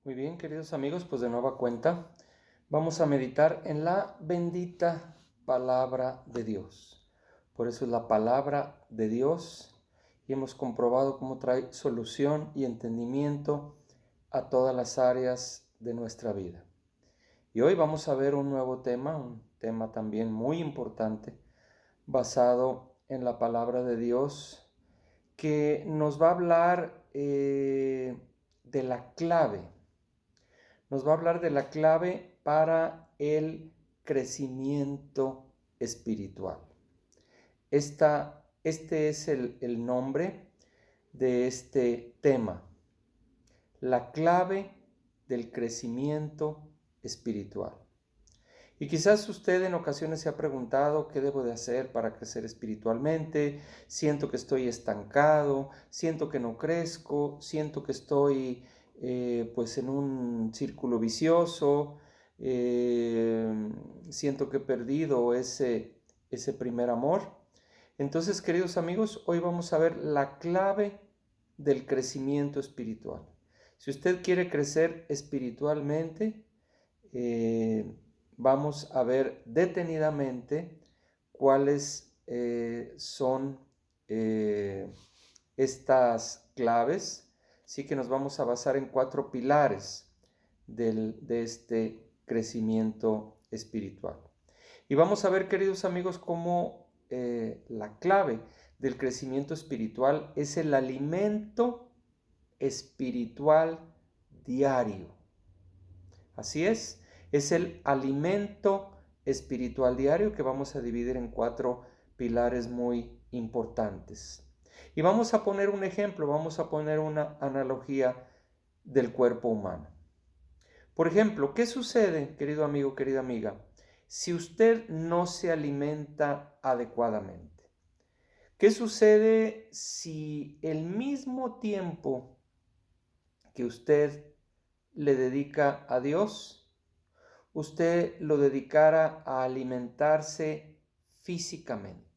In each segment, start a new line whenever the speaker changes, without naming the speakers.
Muy bien, queridos amigos, pues de nueva cuenta vamos a meditar en la bendita palabra de Dios. Por eso es la palabra de Dios y hemos comprobado cómo trae solución y entendimiento a todas las áreas de nuestra vida. Y hoy vamos a ver un tema también muy importante, basado en la palabra de Dios, que nos va a hablar de la clave. Nos va a hablar de la clave para el crecimiento espiritual. Este es el nombre de este tema, la clave del crecimiento espiritual. Y quizás usted en ocasiones se ha preguntado qué debo de hacer para crecer espiritualmente. Siento que estoy estancado, siento que no crezco, siento que estoy pues en un círculo vicioso, siento que he perdido ese primer amor. Entonces, queridos amigos, hoy vamos a ver la clave del crecimiento espiritual. Si usted quiere crecer espiritualmente, vamos a ver detenidamente cuáles son estas claves. Sí que nos vamos a basar en 4 pilares de este crecimiento espiritual. Y vamos a ver, queridos amigos, cómo la clave del crecimiento espiritual es el alimento espiritual diario. Así es el alimento espiritual diario que vamos a dividir en 4 pilares muy importantes. Y vamos a poner un ejemplo, vamos a poner una analogía del cuerpo humano. Por ejemplo, ¿qué sucede, querido amigo, querida amiga, si usted no se alimenta adecuadamente? ¿Qué sucede si el mismo tiempo que usted le dedica a Dios, usted lo dedicara a alimentarse físicamente?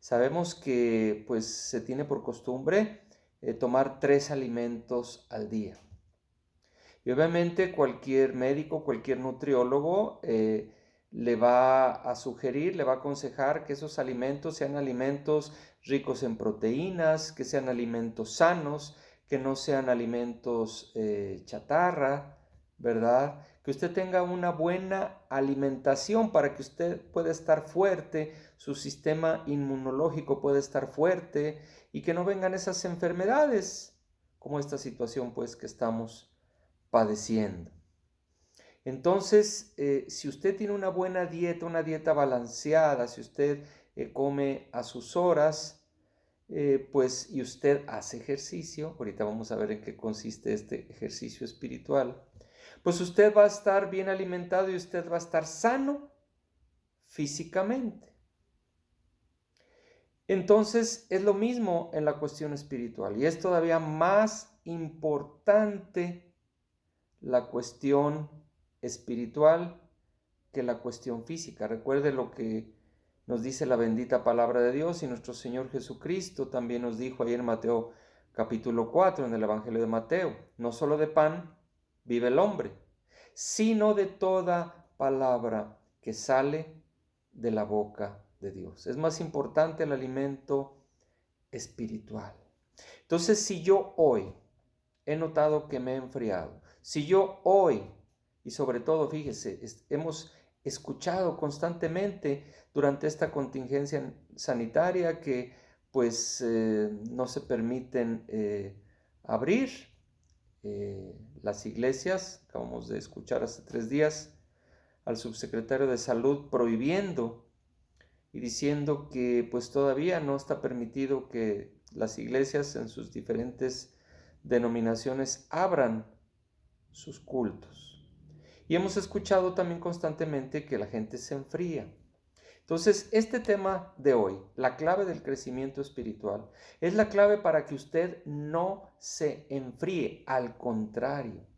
Sabemos que pues se tiene por costumbre tomar 3 alimentos al día. Y obviamente cualquier médico, cualquier nutriólogo le va a sugerir, le va a aconsejar que esos alimentos sean alimentos ricos en proteínas, que sean alimentos sanos, que no sean alimentos chatarra, ¿verdad? Que usted tenga una buena alimentación para que usted pueda estar fuerte, su sistema inmunológico pueda estar fuerte y que no vengan esas enfermedades como esta situación pues que estamos padeciendo. Entonces, si usted tiene una dieta balanceada, si usted come a sus horas, pues y usted hace ejercicio, ahorita vamos a ver en qué consiste este ejercicio espiritual, pues usted va a estar bien alimentado y usted va a estar sano físicamente. Entonces es lo mismo en la cuestión espiritual y es todavía más importante la cuestión espiritual que la cuestión física. Recuerde lo que nos dice la bendita palabra de Dios y nuestro Señor Jesucristo también nos dijo ahí en Mateo capítulo 4, en el Evangelio de Mateo: no solo de pan vive el hombre, sino de toda palabra que sale de la boca de Dios. Es más importante el alimento espiritual. Entonces, si yo hoy he notado que me he enfriado, si yo hoy, y sobre todo, fíjese, hemos escuchado constantemente durante esta contingencia sanitaria que pues no se permiten abrir las iglesias. Acabamos de escuchar hace 3 días al subsecretario de Salud prohibiendo y diciendo que pues todavía no está permitido que las iglesias en sus diferentes denominaciones abran sus cultos. Y hemos escuchado también constantemente que la gente se enfría. Entonces, este tema de hoy, la clave del crecimiento espiritual, es la clave para que usted no se enfríe, al contrario,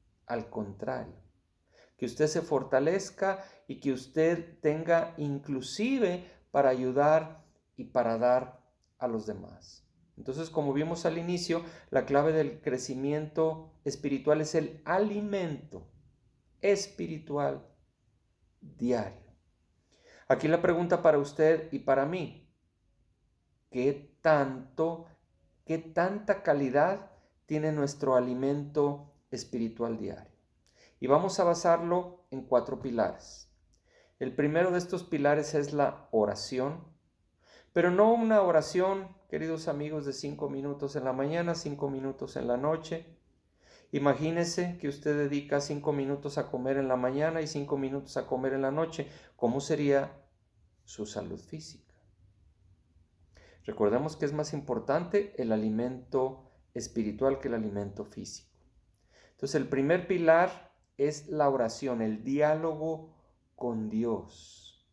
que usted se fortalezca y que usted tenga inclusive para ayudar y para dar a los demás. Entonces, como vimos al inicio, la clave del crecimiento espiritual es el alimento espiritual diario. Aquí la pregunta para usted y para mí: ¿qué tanta calidad tiene nuestro alimento espiritual diario? Y vamos a basarlo en 4 pilares. El primero de estos pilares es la oración, pero no una oración, queridos amigos, de 5 minutos en la mañana, 5 minutos en la noche. Imagínese que usted dedica 5 minutos a comer en la mañana y 5 minutos a comer en la noche. ¿Cómo sería su salud física? Recordemos que es más importante el alimento espiritual que el alimento físico. Entonces, el primer pilar es la oración, el diálogo con Dios.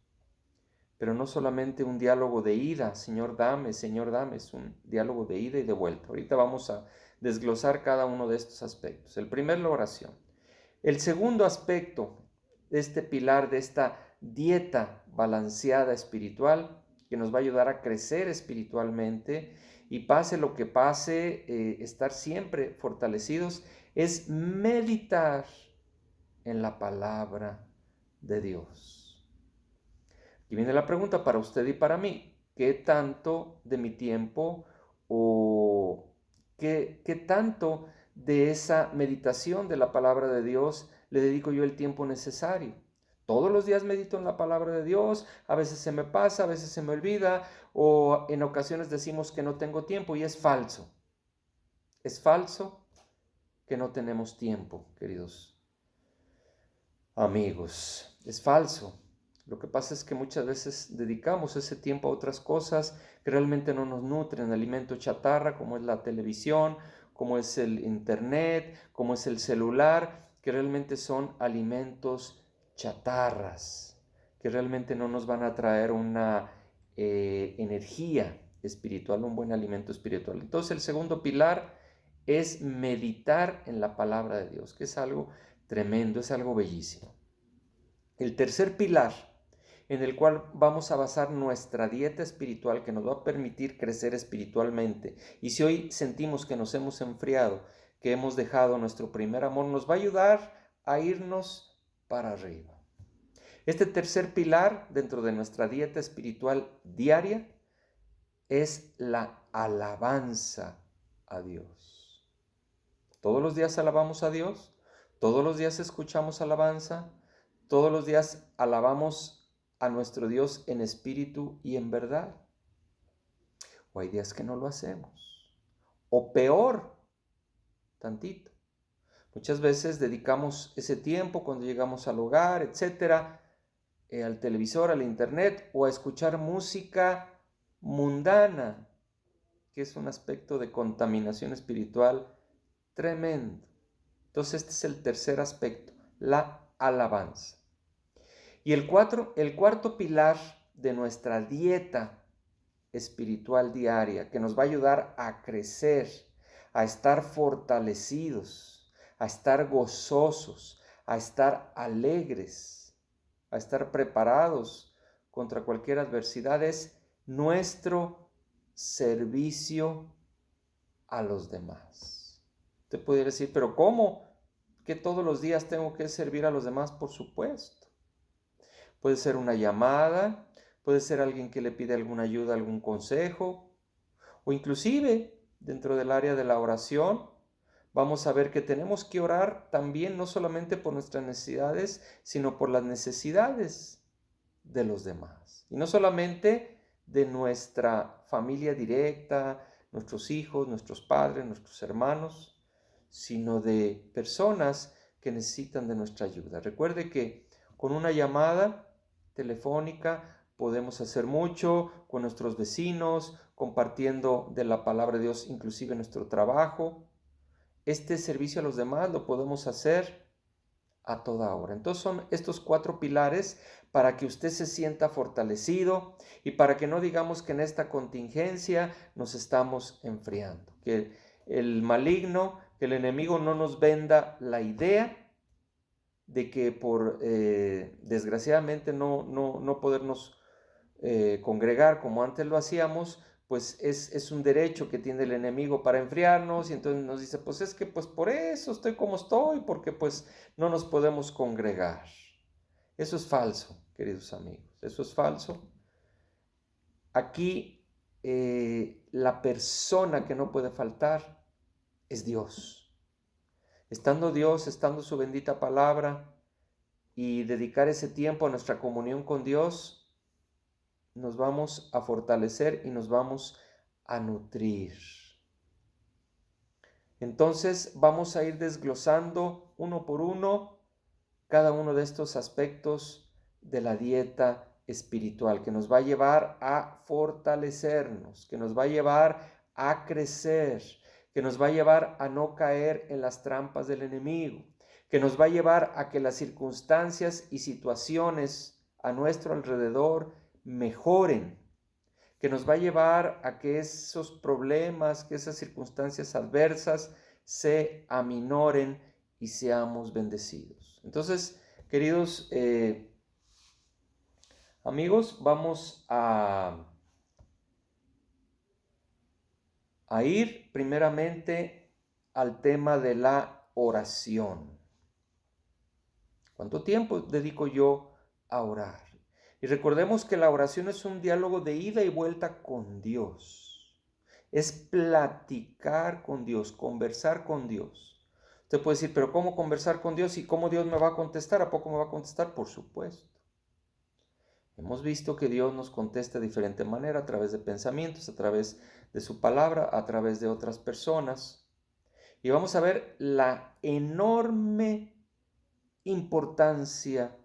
Pero no solamente un diálogo de ida, Señor dame, es un diálogo de ida y de vuelta. Ahorita vamos a desglosar cada uno de estos aspectos. El primero, la oración. El segundo aspecto de este pilar, de esta dieta balanceada espiritual, que nos va a ayudar a crecer espiritualmente y pase lo que pase, estar siempre fortalecidos, es meditar en la palabra de Dios. Y viene la pregunta para usted y para mí: ¿qué tanto de mi tiempo o qué tanto de esa meditación de la palabra de Dios le dedico yo el tiempo necesario? Todos los días medito en la palabra de Dios, a veces se me pasa, a veces se me olvida, o en ocasiones decimos que no tengo tiempo, y es falso. Es falso que no tenemos tiempo, queridos amigos. Es falso. Lo que pasa es que muchas veces dedicamos ese tiempo a otras cosas que realmente no nos nutren, alimento chatarra, como es la televisión, como es el internet, como es el celular, que realmente son alimentos chatarras, que realmente no nos van a traer una energía espiritual, un buen alimento espiritual. Entonces, el segundo pilar es meditar en la palabra de Dios, que es algo tremendo, es algo bellísimo. El tercer pilar en el cual vamos a basar nuestra dieta espiritual, que nos va a permitir crecer espiritualmente, y si hoy sentimos que nos hemos enfriado, que hemos dejado nuestro primer amor, nos va a ayudar a irnos para arriba. Este tercer pilar dentro de nuestra dieta espiritual diaria es la alabanza a Dios. Todos los días alabamos a Dios, todos los días escuchamos alabanza, todos los días alabamos a nuestro Dios en espíritu y en verdad. O hay días que no lo hacemos. O peor, tantito. Muchas veces dedicamos ese tiempo cuando llegamos al hogar, etcétera, al televisor, al internet, o a escuchar música mundana, que es un aspecto de contaminación espiritual tremendo. Entonces, este es el tercer aspecto, la alabanza. Y el cuarto pilar de nuestra dieta espiritual diaria, que nos va a ayudar a crecer, a estar fortalecidos, a estar gozosos, a estar alegres, a estar preparados contra cualquier adversidad, es nuestro servicio a los demás. Te pudiera decir, pero ¿cómo? ¿Que todos los días tengo que servir a los demás? Por supuesto. Puede ser una llamada, puede ser alguien que le pide alguna ayuda, algún consejo, o inclusive dentro del área de la oración, vamos a ver que tenemos que orar también no solamente por nuestras necesidades, sino por las necesidades de los demás. Y no solamente de nuestra familia directa, nuestros hijos, nuestros padres, nuestros hermanos, sino de personas que necesitan de nuestra ayuda. Recuerde que con una llamada telefónica podemos hacer mucho con nuestros vecinos, compartiendo de la palabra de Dios, inclusive en nuestro trabajo. Este servicio a los demás lo podemos hacer a toda hora. Entonces son estos 4 pilares para que usted se sienta fortalecido y para que no digamos que en esta contingencia nos estamos enfriando. Que el maligno, que el enemigo no nos venda la idea de que por desgraciadamente no podernos congregar como antes lo hacíamos, pues es un derecho que tiene el enemigo para enfriarnos, y entonces nos dice, pues es que pues por eso estoy como estoy, porque pues no nos podemos congregar. Eso es falso, queridos amigos, eso es falso. Aquí la persona que no puede faltar es Dios. Estando Dios, estando su bendita palabra y dedicar ese tiempo a nuestra comunión con Dios, nos vamos a fortalecer y nos vamos a nutrir. Entonces vamos a ir desglosando uno por uno cada uno de estos aspectos de la dieta espiritual que nos va a llevar a fortalecernos, que nos va a llevar a crecer, que nos va a llevar a no caer en las trampas del enemigo, que nos va a llevar a que las circunstancias y situaciones a nuestro alrededor mejoren, que nos va a llevar a que esos problemas, que esas circunstancias adversas se aminoren y seamos bendecidos. Entonces, queridos amigos, vamos a ir primeramente al tema de la oración. ¿Cuánto tiempo dedico yo a orar? Y recordemos que la oración es un diálogo de ida y vuelta con Dios. Es platicar con Dios, conversar con Dios. Usted puede decir, pero ¿cómo conversar con Dios y cómo Dios me va a contestar? ¿A poco me va a contestar? Por supuesto. Hemos visto que Dios nos contesta de diferente manera, a través de pensamientos, a través de su palabra, a través de otras personas. Y vamos a ver la enorme importancia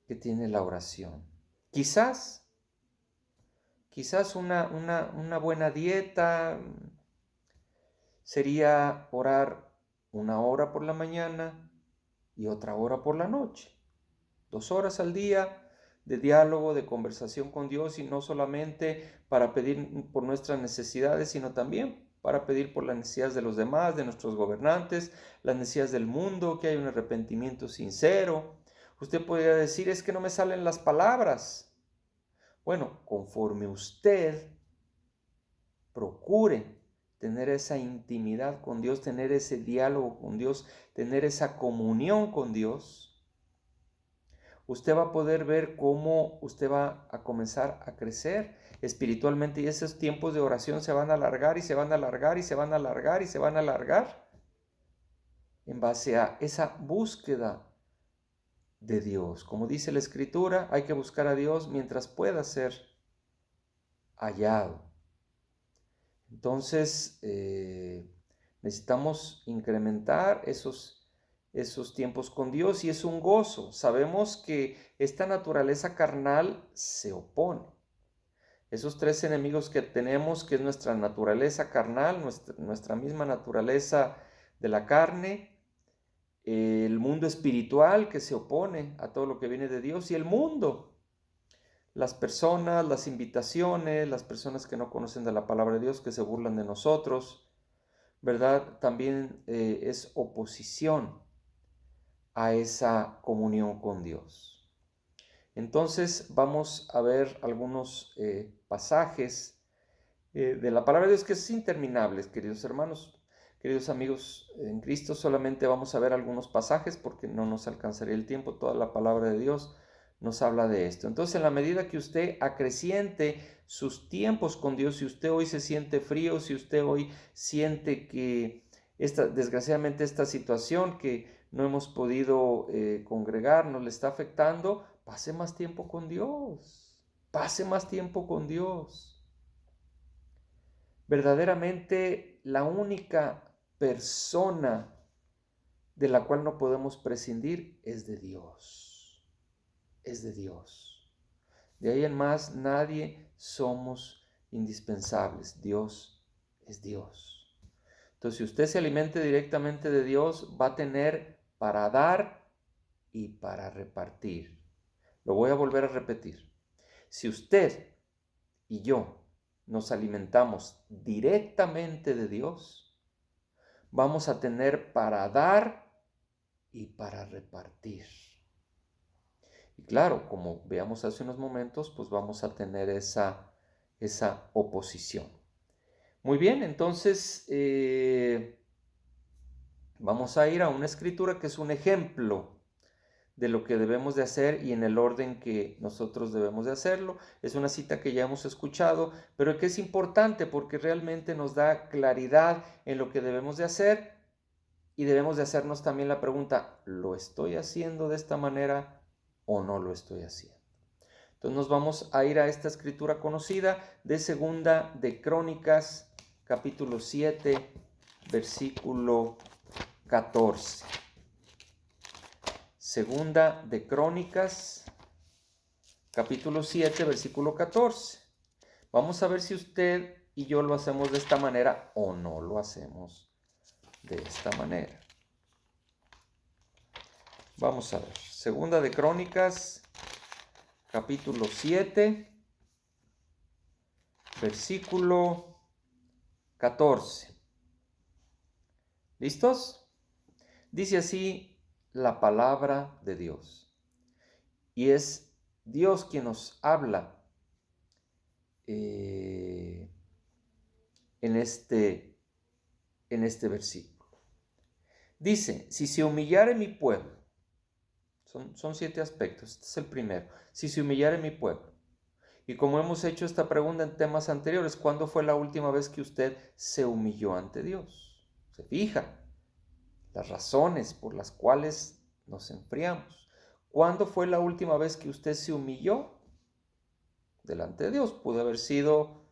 que tiene la oración. Quizás una buena dieta sería orar 1 hora por la mañana y otra hora por la noche. 2 horas al día de diálogo, de conversación con Dios, y no solamente para pedir por nuestras necesidades, sino también para pedir por las necesidades de los demás, de nuestros gobernantes, las necesidades del mundo, que haya un arrepentimiento sincero. Usted podría decir, es que no me salen las palabras. Bueno, conforme usted procure tener esa intimidad con Dios, tener ese diálogo con Dios, tener esa comunión con Dios, usted va a poder ver cómo usted va a comenzar a crecer espiritualmente, y esos tiempos de oración se van a alargar y se van a alargar y se van a alargar y se van a alargar en base a esa búsqueda de Dios. Como dice la Escritura, hay que buscar a Dios mientras pueda ser hallado. Entonces, necesitamos incrementar esos tiempos con Dios, y es un gozo. Sabemos que esta naturaleza carnal se opone. Esos tres enemigos que tenemos, que es nuestra naturaleza carnal, nuestra misma naturaleza de la carne, el mundo espiritual que se opone a todo lo que viene de Dios, y el mundo, las personas, las invitaciones, las personas que no conocen de la palabra de Dios, que se burlan de nosotros, ¿verdad? También es oposición a esa comunión con Dios. Entonces vamos a ver algunos pasajes de la palabra de Dios, que es interminable, queridos hermanos, queridos amigos en Cristo. Solamente vamos a ver algunos pasajes porque no nos alcanzaría el tiempo. Toda la palabra de Dios nos habla de esto. Entonces, en la medida que usted acreciente sus tiempos con Dios, si usted hoy se siente frío, si usted hoy siente que desgraciadamente esta situación que no hemos podido congregar nos le está afectando, pase más tiempo con Dios, pase más tiempo con Dios. Verdaderamente la única persona de la cual no podemos prescindir es de Dios. Es de Dios. De ahí en más nadie somos indispensables. Dios es Dios. Entonces, si usted se alimente directamente de Dios, va a tener para dar y para repartir. Lo voy a volver a repetir. Si usted y yo nos alimentamos directamente de Dios, vamos a tener para dar y para repartir. Y claro, como veamos hace unos momentos, pues vamos a tener esa esa oposición. Muy bien, entonces vamos a ir a una escritura que es un ejemplo de lo que debemos de hacer y en el orden que nosotros debemos de hacerlo. Es una cita que ya hemos escuchado, pero que es importante porque realmente nos da claridad en lo que debemos de hacer y debemos de hacernos también la pregunta, ¿lo estoy haciendo de esta manera o no lo estoy haciendo? Entonces nos vamos a ir a esta escritura conocida de Segunda de Crónicas, capítulo 7, versículo 14. Segunda de Crónicas, capítulo 7, versículo 14. Vamos a ver si usted y yo lo hacemos de esta manera o no lo hacemos de esta manera. Vamos a ver. Segunda de Crónicas, capítulo 7, versículo 14. ¿Listos? Dice así la palabra de Dios. Y es Dios quien nos habla en este versículo. Dice, si se humillare mi pueblo, son 7 aspectos, este es el primero, si se humillare mi pueblo. Y como hemos hecho esta pregunta en temas anteriores, ¿cuándo fue la última vez que usted se humilló ante Dios? Se fija las razones por las cuales nos enfriamos. ¿Cuándo fue la última vez que usted se humilló delante de Dios? Pudo haber sido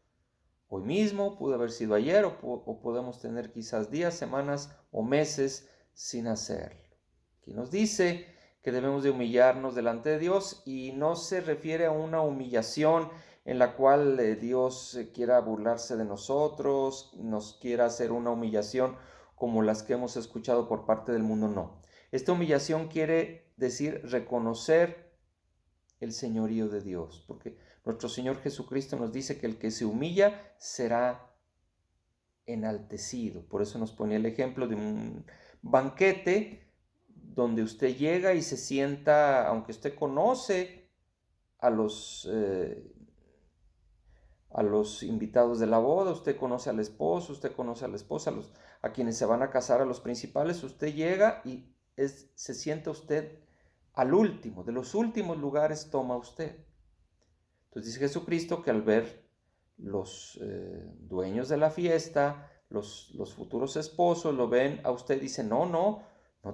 hoy mismo, pudo haber sido ayer o podemos tener quizás días, semanas o meses sin hacerlo. Aquí nos dice que debemos de humillarnos delante de Dios y no se refiere a una humillación en la cual Dios quiera burlarse de nosotros, nos quiera hacer una humillación como las que hemos escuchado por parte del mundo, no. Esta humillación quiere decir reconocer el señorío de Dios, porque nuestro Señor Jesucristo nos dice que el que se humilla será enaltecido. Por eso nos ponía el ejemplo de un banquete donde usted llega y se sienta, aunque usted conoce a los invitados de la boda, usted conoce al esposo, usted conoce a la esposa, a quienes se van a casar, a los principales, usted llega y se sienta usted al último, de los últimos lugares toma usted. Entonces dice Jesucristo que al ver los dueños de la fiesta, los futuros esposos, lo ven a usted y dicen, no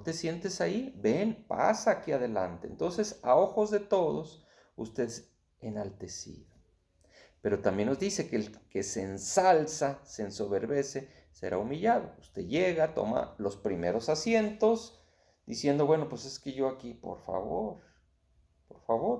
te sientes ahí, ven, pasa aquí adelante. Entonces, a ojos de todos, usted es enaltecido. Pero también nos dice que el que se ensalza, se ensoberbece, será humillado. Usted llega, toma los primeros asientos, diciendo, bueno, pues es que yo aquí, por favor,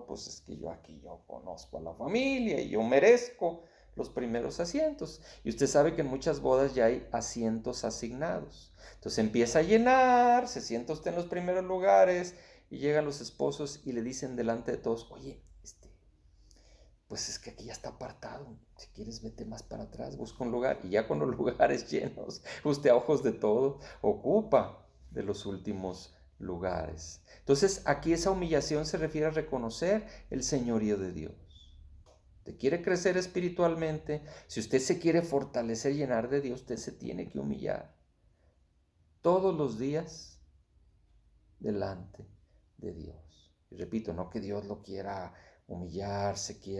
pues es que yo aquí yo conozco a la familia y yo merezco los primeros asientos. Y usted sabe que en muchas bodas ya hay asientos asignados. Entonces empieza a llenar, se sienta usted en los primeros lugares y llegan los esposos y le dicen delante de todos, oye, pues es que aquí ya está apartado, si quieres vete más para atrás, busca un lugar, y ya con los lugares llenos, usted a ojos de todo ocupa de los últimos lugares. Entonces aquí esa humillación se refiere a reconocer el señorío de Dios. Usted quiere crecer espiritualmente, si usted se quiere fortalecer, llenar de Dios, usted se tiene que humillar todos los días delante de Dios. Y repito, no que Dios lo quiera humillar,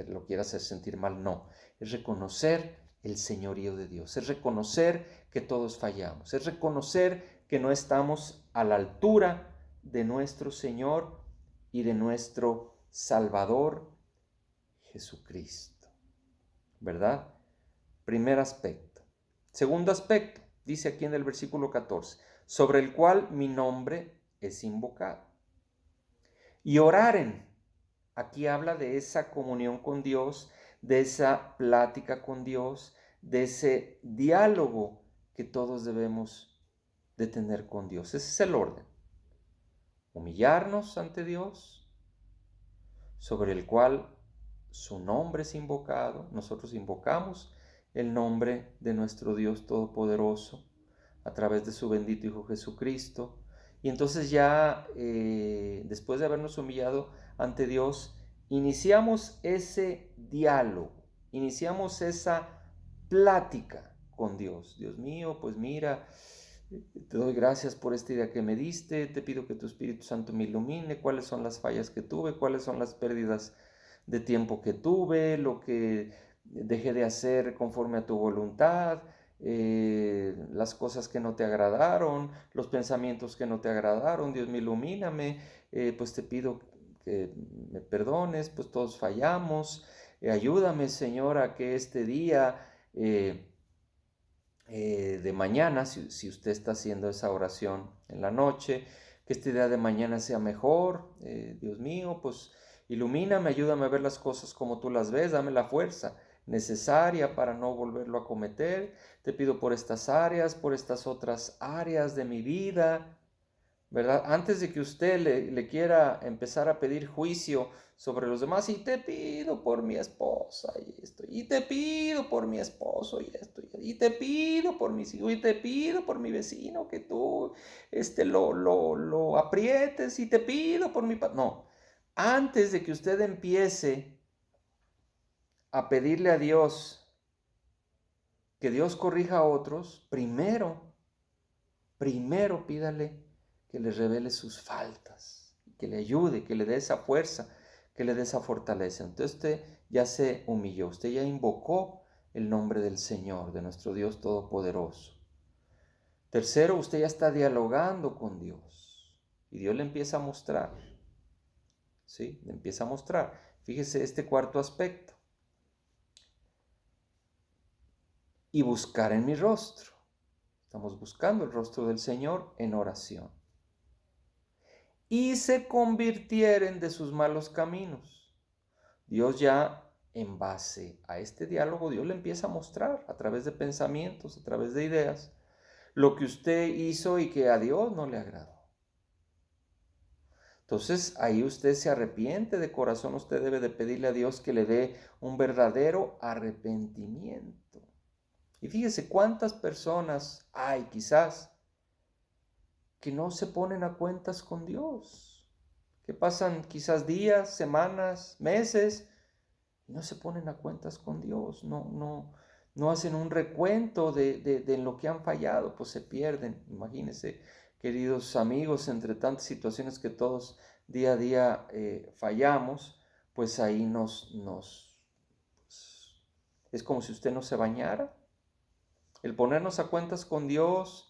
lo quiera hacer sentir mal, no. Es reconocer el señorío de Dios, es reconocer que todos fallamos, es reconocer que no estamos a la altura de nuestro Señor y de nuestro Salvador Jesucristo. ¿Verdad? Primer aspecto. Segundo aspecto, dice aquí en el versículo 14, sobre el cual mi nombre es invocado. Y oraren. Aquí habla de esa comunión con Dios, de esa plática con Dios, de ese diálogo que todos debemos de tener con Dios. Ese es el orden. Humillarnos ante Dios, sobre el cual su nombre es invocado. Nosotros invocamos el nombre de nuestro Dios Todopoderoso a través de su bendito Hijo Jesucristo. Y entonces ya después de habernos humillado ante Dios, iniciamos ese diálogo. iniciamos esa plática con Dios. Dios mío, pues mira, te doy gracias por esta idea que me diste, te pido que tu Espíritu Santo me ilumine, cuáles son las fallas que tuve, cuáles son las pérdidas de tiempo que tuve, lo que dejé de hacer conforme a tu voluntad, las cosas que no te agradaron, los pensamientos que no te agradaron. Dios, me ilumíname, pues te pido que me perdones, pues todos fallamos. Ayúdame, Señor, a que este día de mañana, si usted está haciendo esa oración en la noche, que este día de mañana sea mejor. Dios mío, pues ilumíname, ayúdame a ver las cosas como tú las ves, dame la fuerza necesaria para no volverlo a cometer. Te pido por estas áreas, por estas otras áreas de mi vida, ¿verdad? Antes de que usted le quiera empezar a pedir juicio sobre los demás, y te pido por mi esposa y esto, y te pido por mi esposo y esto, y te pido por mis hijos, y te pido por mi vecino que tú lo aprietes, y te pido por mi padre. No, antes de que usted empiece a pedirle a Dios que Dios corrija a otros, primero pídale que le revele sus faltas, que le ayude, que le dé esa fuerza, que le dé esa fortaleza. Entonces usted ya se humilló, usted ya invocó el nombre del Señor, de nuestro Dios Todopoderoso. Tercero, usted ya está dialogando con Dios y Dios le empieza a mostrar, ¿sí? Le empieza a mostrar. Fíjese este cuarto aspecto. Y buscar en mi rostro. Estamos buscando el rostro del Señor en oración. Y se convirtieren de sus malos caminos. Dios ya en base a este diálogo, Dios le empieza a mostrar a través de pensamientos, a través de ideas, lo que usted hizo y que a Dios no le agradó. Entonces ahí usted se arrepiente de corazón, usted debe de pedirle a Dios que le dé un verdadero arrepentimiento. Y fíjese cuántas personas hay quizás que no se ponen a cuentas con Dios, que pasan quizás días, semanas, meses, y no se ponen a cuentas con Dios, no hacen un recuento de lo que han fallado, pues se pierden. Imagínense, queridos amigos, entre tantas situaciones que todos día a día fallamos, pues ahí pues, es como si usted no se bañara. El ponernos a cuentas con Dios,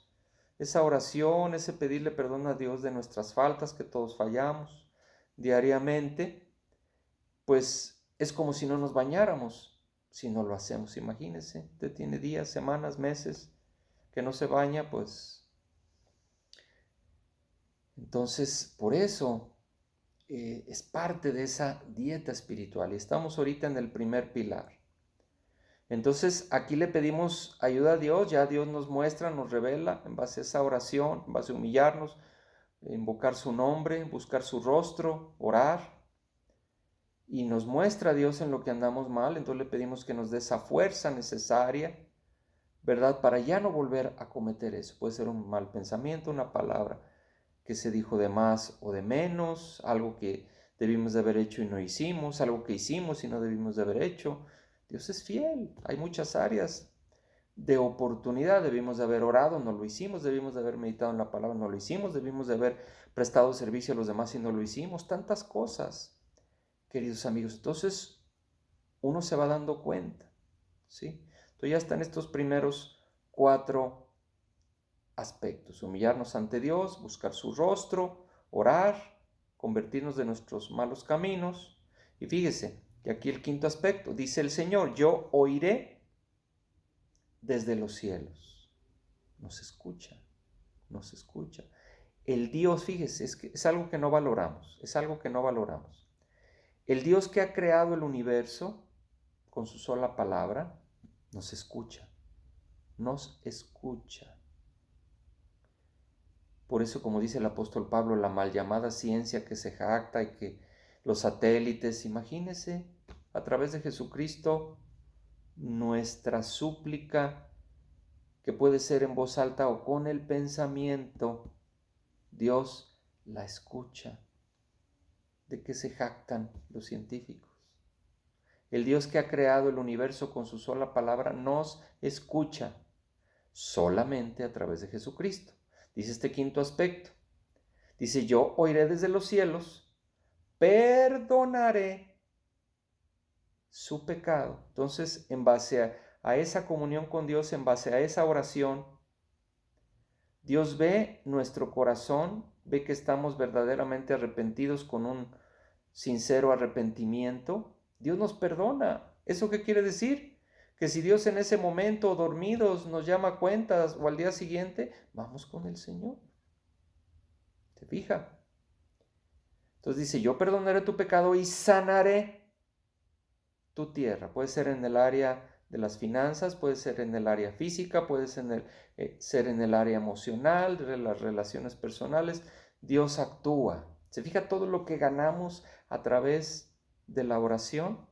esa oración, ese pedirle perdón a Dios de nuestras faltas, que todos fallamos diariamente, pues es como si no nos bañáramos si no lo hacemos. Imagínese, usted tiene días, semanas, meses que no se baña, pues entonces por eso es parte de esa dieta espiritual y estamos ahorita en el primer pilar. Entonces aquí le pedimos ayuda a Dios, ya Dios nos muestra, nos revela en base a esa oración, en base a humillarnos, invocar su nombre, buscar su rostro, orar, y nos muestra a Dios en lo que andamos mal. Entonces le pedimos que nos dé esa fuerza necesaria, ¿verdad? Para ya no volver a cometer eso. Puede ser un mal pensamiento, una palabra que se dijo de más o de menos, algo que debimos de haber hecho y no hicimos, algo que hicimos y no debimos de haber hecho. Dios es fiel, hay muchas áreas de oportunidad. Debimos de haber orado, no lo hicimos, debimos de haber meditado en la palabra, no lo hicimos, debimos de haber prestado servicio a los demás y no lo hicimos, tantas cosas, queridos amigos. Entonces uno se va dando cuenta, ¿sí? Entonces ya están estos primeros 4 aspectos: humillarnos ante Dios, buscar su rostro, orar, convertirnos de nuestros malos caminos. Y fíjese que aquí el quinto aspecto, dice el Señor: yo oiré desde los cielos. Nos escucha, nos escucha. El Dios, fíjese, es algo que no valoramos, es algo que no valoramos. El Dios que ha creado el universo con su sola palabra, nos escucha, nos escucha. Por eso, como dice el apóstol Pablo, la mal llamada ciencia que se jacta y que los satélites, imagínese, a través de Jesucristo, nuestra súplica, que puede ser en voz alta o con el pensamiento, Dios la escucha. ¿De qué se jactan los científicos? El Dios que ha creado el universo con su sola palabra nos escucha solamente a través de Jesucristo. Dice este quinto aspecto. Dice, yo oiré desde los cielos, perdonaré su pecado. Entonces, en base a esa comunión con Dios, en base a esa oración, Dios ve nuestro corazón, ve que estamos verdaderamente arrepentidos con un sincero arrepentimiento. Dios nos perdona. ¿Eso qué quiere decir? Que si Dios en ese momento, dormidos, nos llama a cuentas o al día siguiente, vamos con el Señor. ¿Se fija? Entonces dice, yo perdonaré tu pecado y sanaré tu tierra. Puede ser en el área de las finanzas, puede ser en el área física, puede ser en el área emocional, de las relaciones personales. Dios actúa. ¿Se fija todo lo que ganamos a través de la oración?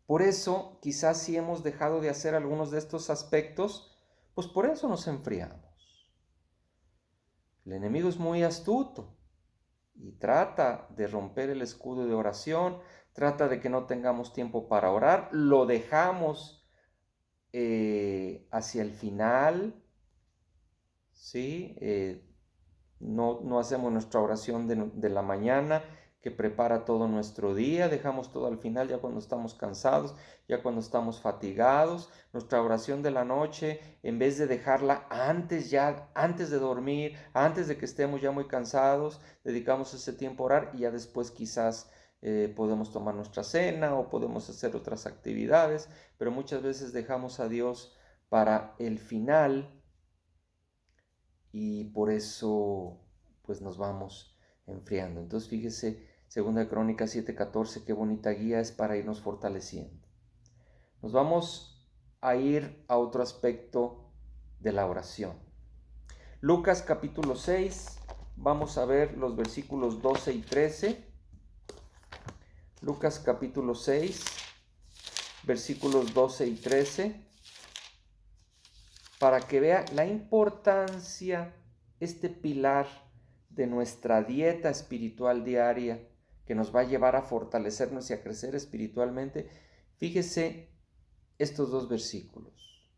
Por eso, quizás si hemos dejado de hacer algunos de estos aspectos, pues por eso nos enfriamos. El enemigo es muy astuto y trata de romper el escudo de oración, trata de que no tengamos tiempo para orar, lo dejamos hacia el final, ¿sí? No hacemos nuestra oración de la mañana que prepara todo nuestro día, dejamos todo al final ya cuando estamos cansados, ya cuando estamos fatigados. Nuestra oración de la noche, en vez de dejarla antes de dormir, antes de que estemos ya muy cansados, dedicamos ese tiempo a orar y ya después quizás podemos tomar nuestra cena o podemos hacer otras actividades, pero muchas veces dejamos a Dios para el final y por eso pues nos vamos enfriando. Entonces fíjese, 2 Crónicas 7:14, qué bonita guía es para irnos fortaleciendo. Nos vamos a ir a otro aspecto de la oración. Lucas capítulo 6, vamos a ver los versículos 12 y 13. Lucas capítulo 6, versículos 12 y 13, para que vea la importancia, este pilar de nuestra dieta espiritual diaria que nos va a llevar a fortalecernos y a crecer espiritualmente. Fíjese estos dos versículos.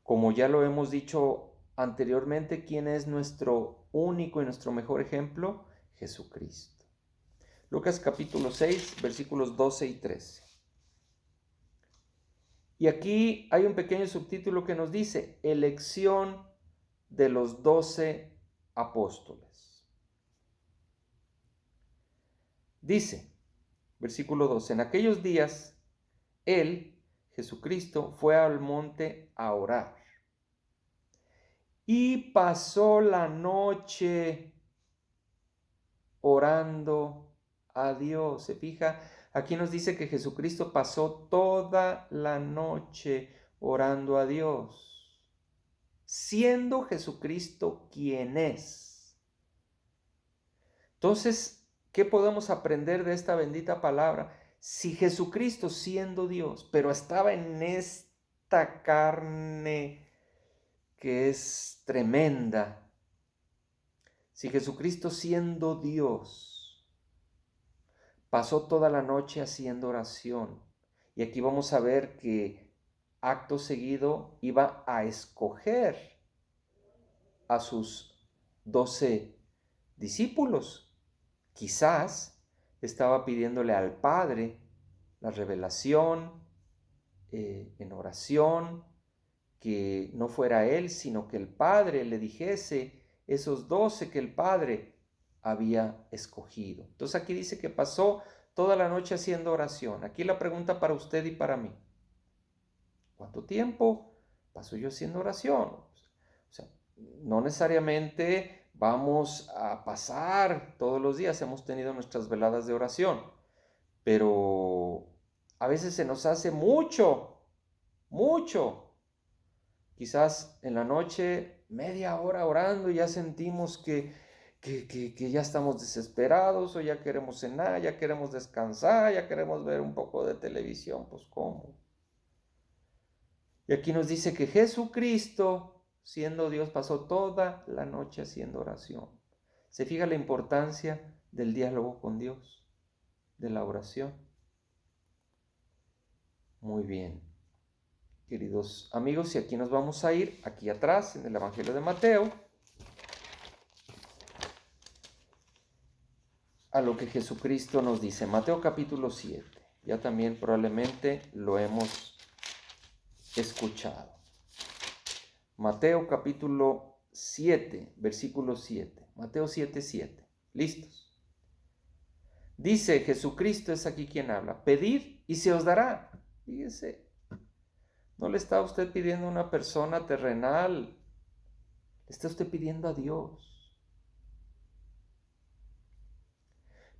Como ya lo hemos dicho anteriormente, ¿quién es nuestro único y nuestro mejor ejemplo? Jesucristo. Lucas capítulo 6, versículos 12 y 13. Y aquí hay un pequeño subtítulo que nos dice, elección de los 12 apóstoles. Dice, versículo 12, en aquellos días, él, Jesucristo, fue al monte a orar. Y pasó la noche orando a Dios. ¿Se fija? Aquí nos dice que Jesucristo pasó toda la noche orando a Dios, siendo Jesucristo quien es. Entonces, ¿qué podemos aprender de esta bendita palabra? Si Jesucristo siendo Dios, pero estaba en esta carne que es tremenda, si Jesucristo siendo Dios pasó toda la noche haciendo oración, y aquí vamos a ver que acto seguido iba a escoger a sus 12 discípulos. Quizás estaba pidiéndole al Padre la revelación en oración, que no fuera él, sino que el Padre le dijese esos 12 que el Padre había escogido. Entonces aquí dice que pasó toda la noche haciendo oración. Aquí la pregunta para usted y para mí. ¿Cuánto tiempo paso yo haciendo oración? O sea, no necesariamente vamos a pasar todos los días, hemos tenido nuestras veladas de oración, pero a veces se nos hace mucho, mucho. Quizás en la noche, media hora orando, y ya sentimos que ya estamos desesperados o ya queremos cenar, ya queremos descansar, ya queremos ver un poco de televisión, pues ¿cómo? Y aquí nos dice que Jesucristo, siendo Dios, pasó toda la noche haciendo oración. ¿Se fija la importancia del diálogo con Dios? de la oración. Muy bien, queridos amigos, y aquí nos vamos a ir, aquí atrás, en el Evangelio de Mateo, a lo que Jesucristo nos dice. Mateo capítulo 7. Ya también probablemente lo hemos escuchado. Mateo capítulo 7, versículo 7. Mateo 7, 7. ¿Listos? Dice Jesucristo, es aquí quien habla: pedid y se os dará. Fíjese, no le está usted pidiendo a una persona terrenal, le está usted pidiendo a Dios.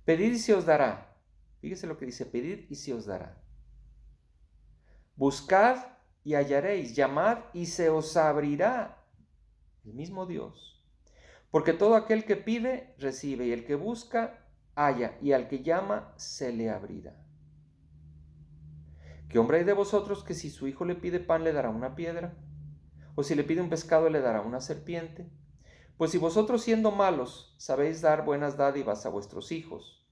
Pedid y se os dará. Fíjese lo que dice: pedid y se os dará. Buscad y hallaréis, llamad y se os abrirá. El mismo Dios. Porque todo aquel que pide, recibe, y el que busca, halla, y al que llama, se le abrirá. ¿Qué hombre hay de vosotros que si su hijo le pide pan, le dará una piedra? ¿O si le pide un pescado, le dará una serpiente? Pues si vosotros, siendo malos, sabéis dar buenas dádivas a vuestros hijos,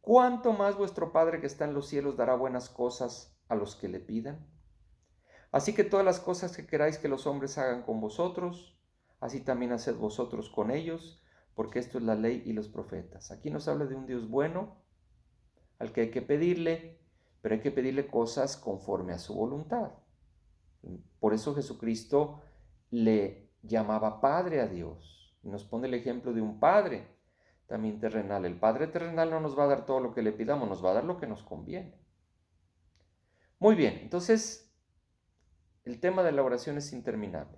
¿cuánto más vuestro Padre que está en los cielos dará buenas cosas a los que le pidan? Así que todas las cosas que queráis que los hombres hagan con vosotros, así también haced vosotros con ellos, porque esto es la ley y los profetas. Aquí nos habla de un Dios bueno, al que hay que pedirle, pero hay que pedirle cosas conforme a su voluntad. Por eso Jesucristo le llamaba Padre a Dios. Y nos pone el ejemplo de un Padre también terrenal. El Padre terrenal no nos va a dar todo lo que le pidamos, nos va a dar lo que nos conviene. Muy bien, entonces el tema de la oración es interminable.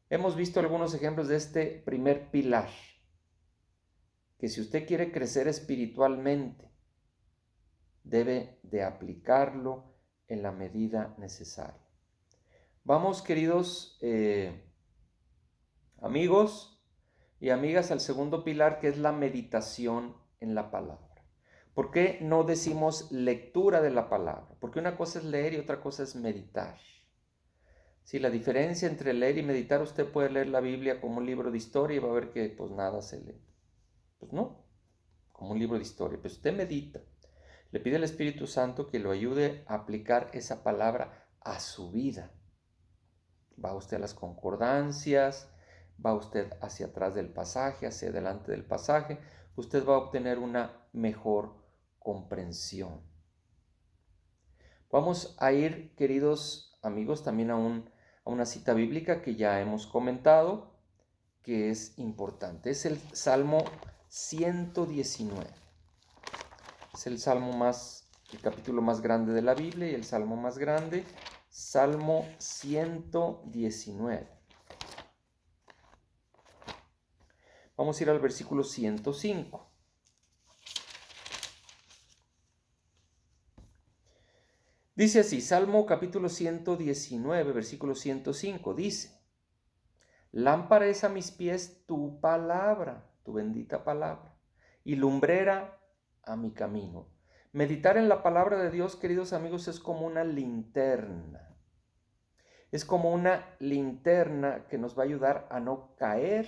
Hemos visto algunos ejemplos de este primer pilar, que si usted quiere crecer espiritualmente, debe de aplicarlo en la medida necesaria. Vamos, queridos amigos y amigas, al segundo pilar, que es la meditación en la palabra. ¿Por qué no decimos lectura de la palabra? Porque una cosa es leer y otra cosa es meditar. Si la diferencia entre leer y meditar, usted puede leer la Biblia como un libro de historia y va a ver que pues nada se lee. Pues no, como un libro de historia. Pues usted medita. Le pide al Espíritu Santo que lo ayude a aplicar esa palabra a su vida. Va usted a las concordancias, va usted hacia atrás del pasaje, hacia adelante del pasaje. Usted va a obtener una mejor comprensión. Vamos a ir, queridos amigos, también a una cita bíblica que ya hemos comentado, que es importante. Es el Salmo 119. Es el capítulo más grande de la Biblia y el salmo más grande, Salmo 119. Vamos a ir al versículo 105. Dice así, Salmo capítulo 119, versículo 105, dice: lámpara es a mis pies tu palabra, tu bendita palabra, y lumbrera a mi camino. Meditar en la palabra de Dios, queridos amigos, es como una linterna. Es como una linterna que nos va a ayudar a no caer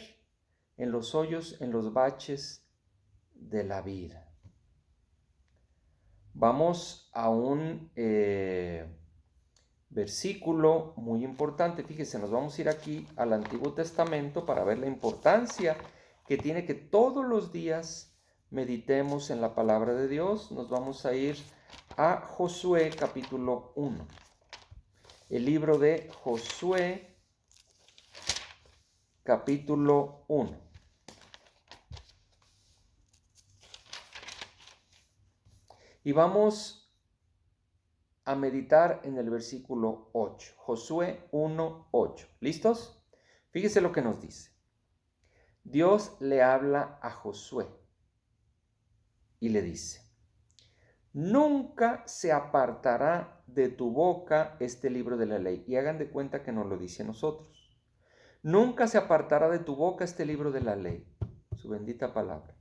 en los hoyos, en los baches de la vida. Vamos a un versículo muy importante. Fíjese, nos vamos a ir aquí al Antiguo Testamento para ver la importancia que tiene que todos los días meditemos en la palabra de Dios. Nos vamos a ir a Josué capítulo 1. El libro de Josué capítulo 1. Y vamos a meditar en el versículo 8. Josué 1:8. ¿Listos? Fíjese lo que nos dice. Dios le habla a Josué y le dice: nunca se apartará de tu boca este libro de la ley. Y hagan de cuenta que nos lo dice a nosotros. Nunca se apartará de tu boca este libro de la ley, su bendita palabra,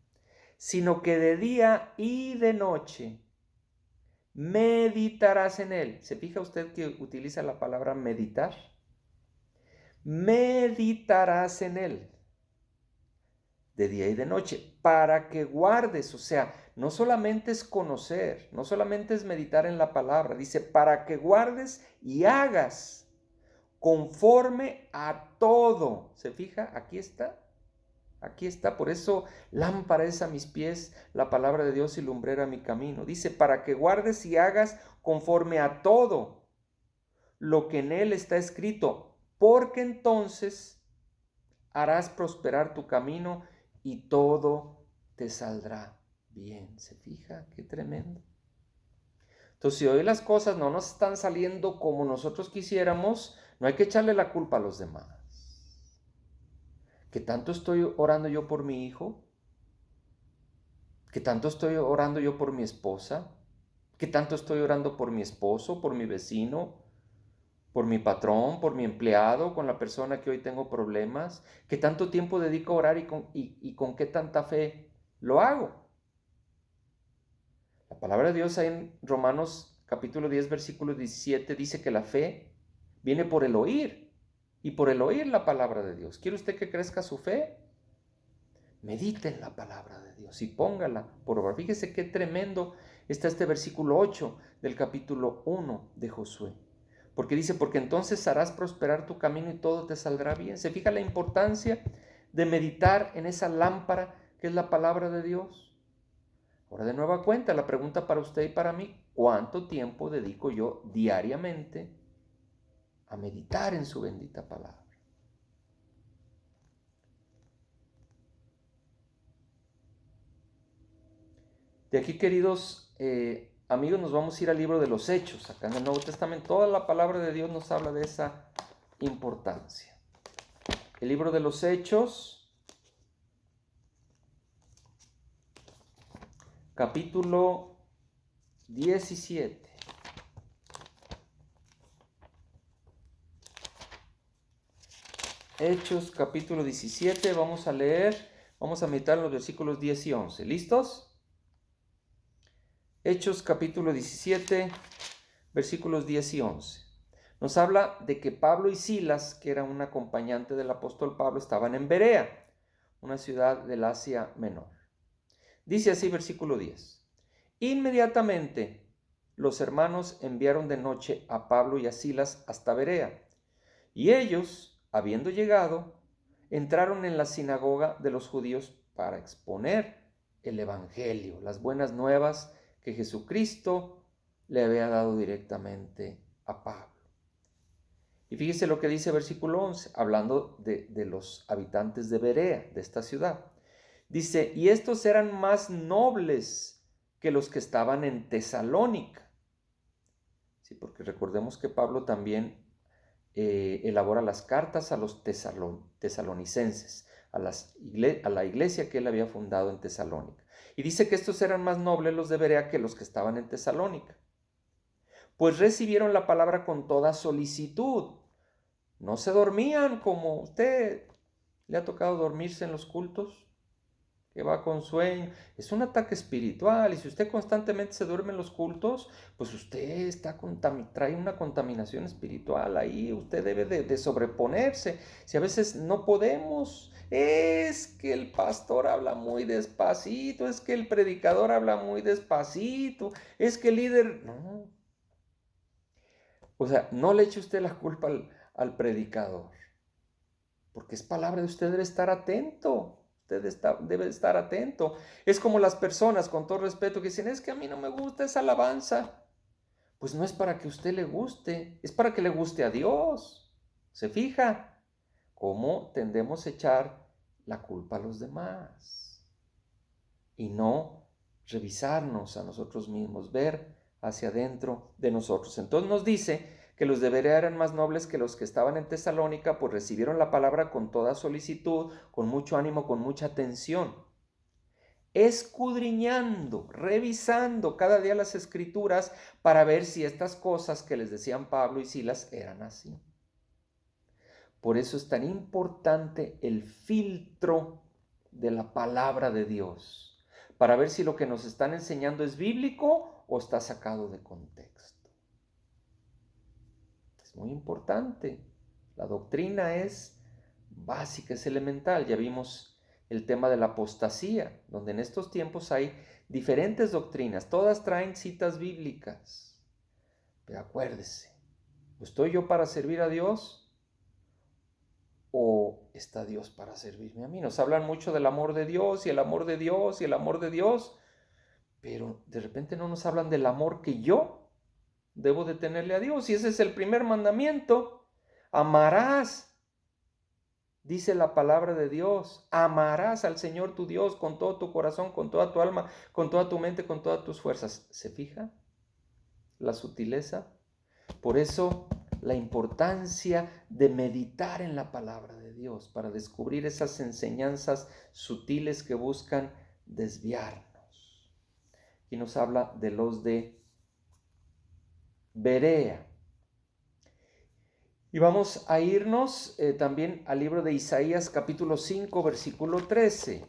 sino que de día y de noche meditarás en él. ¿Se fija usted que utiliza la palabra meditar? Meditarás en él, de día y de noche, para que guardes. O sea, no solamente es conocer, no solamente es meditar en la palabra, dice, para que guardes y hagas conforme a todo. ¿Se fija? Aquí está. Aquí está, por eso lámpara es a mis pies la palabra de Dios y lumbrera mi camino. Dice, para que guardes y hagas conforme a todo lo que en él está escrito, porque entonces harás prosperar tu camino y todo te saldrá bien. ¿Se fija? Qué tremendo. Entonces, si hoy las cosas no nos están saliendo como nosotros quisiéramos, no hay que echarle la culpa a los demás. ¿Que tanto estoy orando yo por mi hijo? ¿Que tanto estoy orando yo por mi esposa? ¿Que tanto estoy orando por mi esposo, por mi vecino, por mi patrón, por mi empleado, con la persona que hoy tengo problemas? ¿Que tanto tiempo dedico a orar y con qué tanta fe lo hago? La palabra de Dios ahí en Romanos capítulo 10, versículo 17 dice que la fe viene por el oír y por el oír la palabra de Dios. ¿Quiere usted que crezca su fe? Medite en la palabra de Dios y póngala por obra. Fíjese qué tremendo está este versículo 8 del capítulo 1 de Josué. Porque dice, porque entonces harás prosperar tu camino y todo te saldrá bien. ¿Se fija la importancia de meditar en esa lámpara que es la palabra de Dios? Ahora de nueva cuenta, la pregunta para usted y para mí, ¿cuánto tiempo dedico yo diariamente a meditar en su bendita palabra? De aquí, queridos amigos, nos vamos a ir al libro de los Hechos. Acá en el Nuevo Testamento, toda la palabra de Dios nos habla de esa importancia. El libro de los Hechos, capítulo 17. Hechos, capítulo 17, vamos a leer, vamos a meditar los versículos 10 y 11. ¿Listos? Hechos, capítulo 17, versículos 10 y 11. Nos habla de que Pablo y Silas, que era un acompañante del apóstol Pablo, estaban en Berea, una ciudad del Asia Menor. Dice así versículo 10. Inmediatamente los hermanos enviaron de noche a Pablo y a Silas hasta Berea, y ellos, habiendo llegado, entraron en la sinagoga de los judíos para exponer el evangelio, las buenas nuevas que Jesucristo le había dado directamente a Pablo. Y fíjese lo que dice versículo 11, hablando de los habitantes de Berea, de esta ciudad. Dice, y estos eran más nobles que los que estaban en Tesalónica. Sí, porque recordemos que Pablo también elabora las cartas a los tesalonicenses, a la iglesia que él había fundado en Tesalónica. Y dice que estos eran más nobles los de Berea que los que estaban en Tesalónica, pues recibieron la palabra con toda solicitud. No se dormían como usted le ha tocado dormirse en los cultos, que va con sueño. Es un ataque espiritual, y si usted constantemente se duerme en los cultos, pues usted trae una contaminación espiritual ahí. Usted debe de sobreponerse. Si a veces no podemos, es que el pastor habla muy despacito, es que el predicador habla muy despacito, es que el líder... No. O sea, no le eche usted la culpa al predicador, porque es palabra de usted, debe estar atento. Debe estar atento. Es como las personas, con todo respeto, que dicen, es que a mí no me gusta esa alabanza. Pues no es para que a usted le guste, es para que le guste a Dios. ¿Se fija? ¿Cómo tendemos a echar la culpa a los demás? Y no revisarnos a nosotros mismos, ver hacia adentro de nosotros. Entonces nos dice que los de Berea eran más nobles que los que estaban en Tesalónica, pues recibieron la palabra con toda solicitud, con mucho ánimo, con mucha atención, escudriñando, revisando cada día las escrituras para ver si estas cosas que les decían Pablo y Silas eran así. Por eso es tan importante el filtro de la palabra de Dios, para ver si lo que nos están enseñando es bíblico o está sacado de contexto. Muy importante. La doctrina es básica, es elemental. Ya vimos el tema de la apostasía, donde en estos tiempos hay diferentes doctrinas, todas traen citas bíblicas. Pero acuérdese, ¿estoy yo para servir a Dios o está Dios para servirme a mí? Nos hablan mucho del amor de Dios y el amor de Dios y el amor de Dios, pero de repente no nos hablan del amor que yo debo de tenerle a Dios. Y ese es el primer mandamiento. Amarás, dice la palabra de Dios, amarás al Señor tu Dios con todo tu corazón, con toda tu alma, con toda tu mente, con todas tus fuerzas. ¿Se fija la sutileza? Por eso la importancia de meditar en la palabra de Dios para descubrir esas enseñanzas sutiles que buscan desviarnos. Y nos habla de los de Berea. Y vamos a irnos también al libro de Isaías capítulo 5, versículo 13.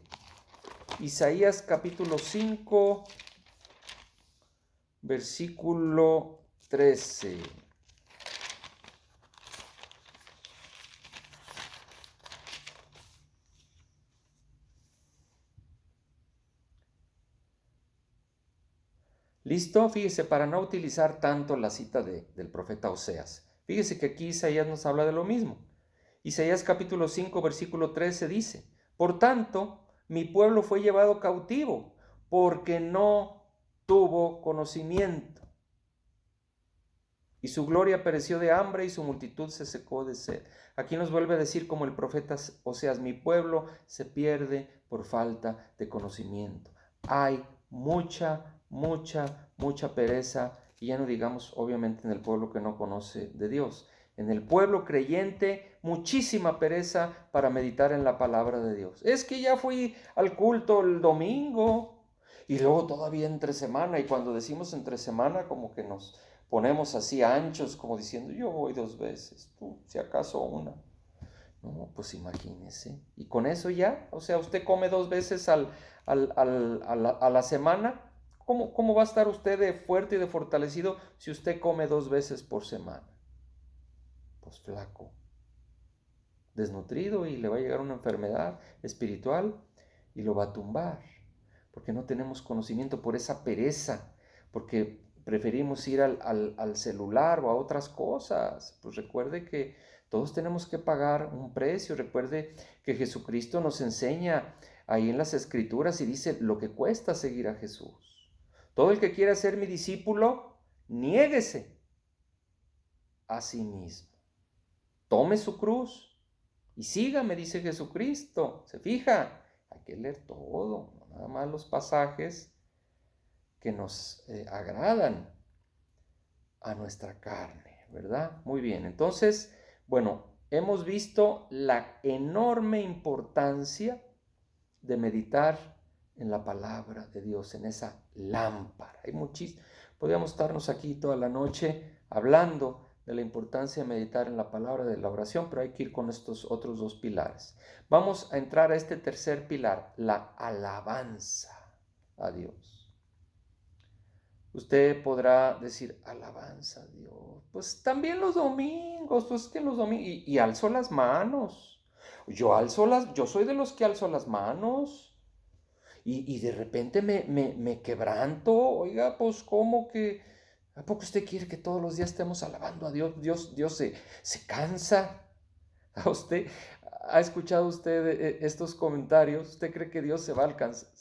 Isaías capítulo 5, versículo 13. ¿Listo? Fíjese, para no utilizar tanto la cita del profeta Oseas. Fíjese que aquí Isaías nos habla de lo mismo. Isaías capítulo 5, versículo 13 dice, por tanto, mi pueblo fue llevado cautivo porque no tuvo conocimiento. Y su gloria pereció de hambre y su multitud se secó de sed. Aquí nos vuelve a decir como el profeta Oseas, mi pueblo se pierde por falta de conocimiento. Hay mucha pereza, y ya no digamos obviamente en el pueblo que no conoce de Dios. En el pueblo creyente, muchísima pereza para meditar en la palabra de Dios. Es que ya fui al culto el domingo y luego todavía entre semana, y cuando decimos entre semana como que nos ponemos así anchos, como diciendo, yo voy 2 veces, tú si acaso una. No, pues imagínese. Y con eso ya, o sea, usted come 2 veces a la semana. ¿Cómo va a estar usted de fuerte y de fortalecido si usted come 2 veces por semana? Pues flaco, desnutrido, y le va a llegar una enfermedad espiritual y lo va a tumbar, porque no tenemos conocimiento por esa pereza, porque preferimos ir al celular o a otras cosas. Pues recuerde que todos tenemos que pagar un precio. Recuerde que Jesucristo nos enseña ahí en las Escrituras y dice lo que cuesta seguir a Jesús. Todo el que quiera ser mi discípulo, niéguese a sí mismo. Tome su cruz y sígame, dice Jesucristo. ¿Se fija? Hay que leer todo, no nada más los pasajes que nos agradan a nuestra carne, ¿verdad? Muy bien, entonces, bueno, hemos visto la enorme importancia de meditar en la palabra de Dios, en esa lámpara. Hay muchísimo, podríamos estarnos aquí toda la noche hablando de la importancia de meditar en la palabra de la oración, pero hay que ir con estos otros 2 pilares. Vamos a entrar a este tercer pilar, la alabanza a Dios. Usted podrá decir, alabanza a Dios. Pues también los domingos, pues que los domingos, y alzo las manos. Yo soy de los que alzo las manos. Y de repente me quebranto. Oiga, pues ¿cómo que? ¿A poco usted quiere que todos los días estemos alabando a Dios? Dios se cansa. ¿Ha escuchado usted estos comentarios? ¿Usted cree que Dios se va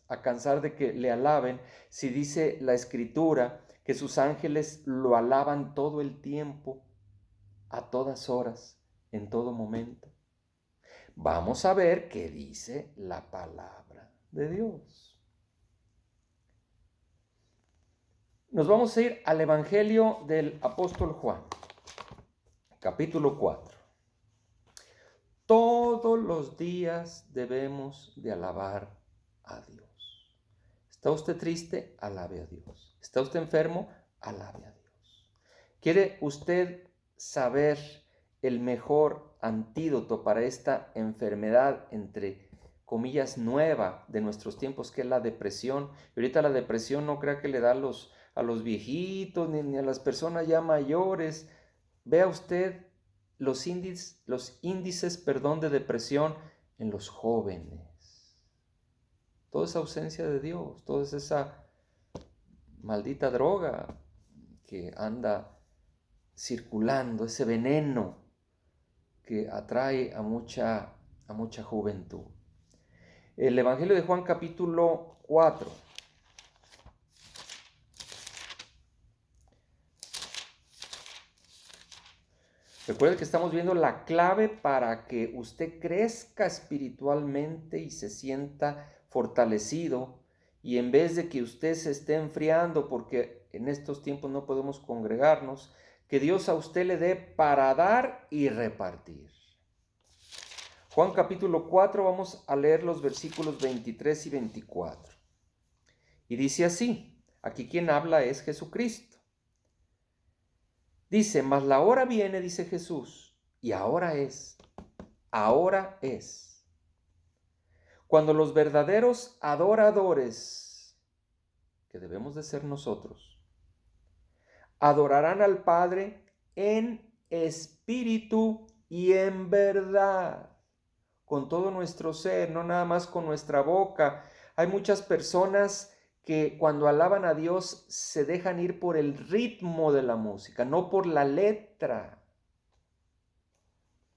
a cansar de que le alaben si dice la Escritura que sus ángeles lo alaban todo el tiempo, a todas horas, en todo momento? Vamos a ver qué dice la palabra de Dios. Nos vamos a ir al Evangelio del apóstol Juan, capítulo 4. Todos los días debemos de alabar a Dios. ¿Está usted triste? Alabe a Dios. ¿Está usted enfermo? Alabe a Dios. ¿Quiere usted saber el mejor antídoto para esta enfermedad, entre comillas, nueva de nuestros tiempos, que es la depresión? Y ahorita la depresión no crea que le da a los viejitos ni a las personas ya mayores. Vea usted los índices de depresión en los jóvenes. toda esa ausencia de Dios, toda esa maldita droga que anda circulando, ese veneno que atrae a mucha juventud. El Evangelio de Juan capítulo 4. Recuerde que estamos viendo la clave para que usted crezca espiritualmente y se sienta fortalecido, y en vez de que usted se esté enfriando porque en estos tiempos no podemos congregarnos, que Dios a usted le dé para dar y repartir. Juan capítulo 4, vamos a leer los versículos 23 y 24. Y dice así, aquí quien habla es Jesucristo. Dice, mas la hora viene, dice Jesús, y ahora es, cuando los verdaderos adoradores, que debemos de ser nosotros, adorarán al Padre en espíritu y en verdad, con todo nuestro ser, no nada más con nuestra boca. Hay muchas personas que cuando alaban a Dios se dejan ir por el ritmo de la música, no por la letra.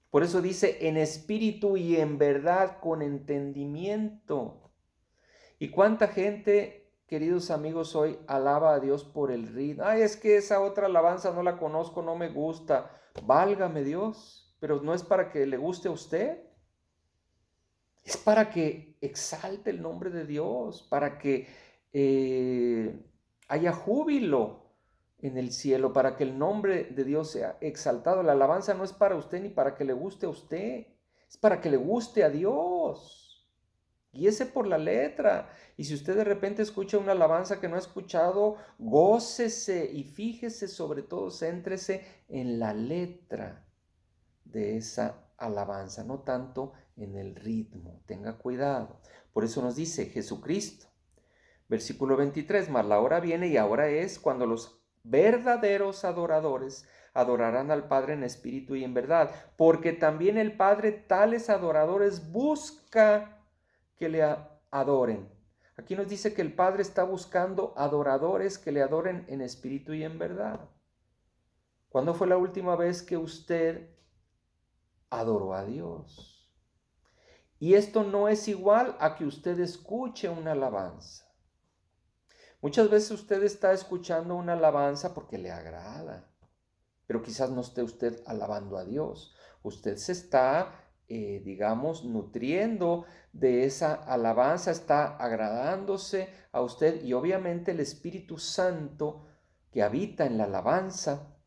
Por eso dice en espíritu y en verdad, con entendimiento. ¿Y cuánta gente, queridos amigos, hoy alaba a Dios por el ritmo? Ay, es que esa otra alabanza no la conozco, no me gusta. Válgame Dios, pero no es para que le guste a usted. Es para que exalte el nombre de Dios, para que haya júbilo en el cielo, para que el nombre de Dios sea exaltado. La alabanza no es para usted ni para que le guste a usted, es para que le guste a Dios. Guíese por la letra. Y si usted de repente escucha una alabanza que no ha escuchado, gócese y fíjese, sobre todo, céntrese en la letra de esa alabanza, no tanto en el ritmo. Tenga cuidado. Por eso nos dice Jesucristo, versículo 23, mas la hora viene y ahora es cuando los verdaderos adoradores adorarán al Padre en espíritu y en verdad, porque también el Padre tales adoradores busca que le adoren. Aquí nos dice que el Padre está buscando adoradores que le adoren en espíritu y en verdad. ¿Cuándo fue la última vez que usted adoró a Dios? Y esto no es igual a que usted escuche una alabanza. Muchas veces usted está escuchando una alabanza porque le agrada, pero quizás no esté usted alabando a Dios. Usted se está, digamos, nutriendo de esa alabanza, está agradándose a usted, y obviamente el Espíritu Santo que habita en la alabanza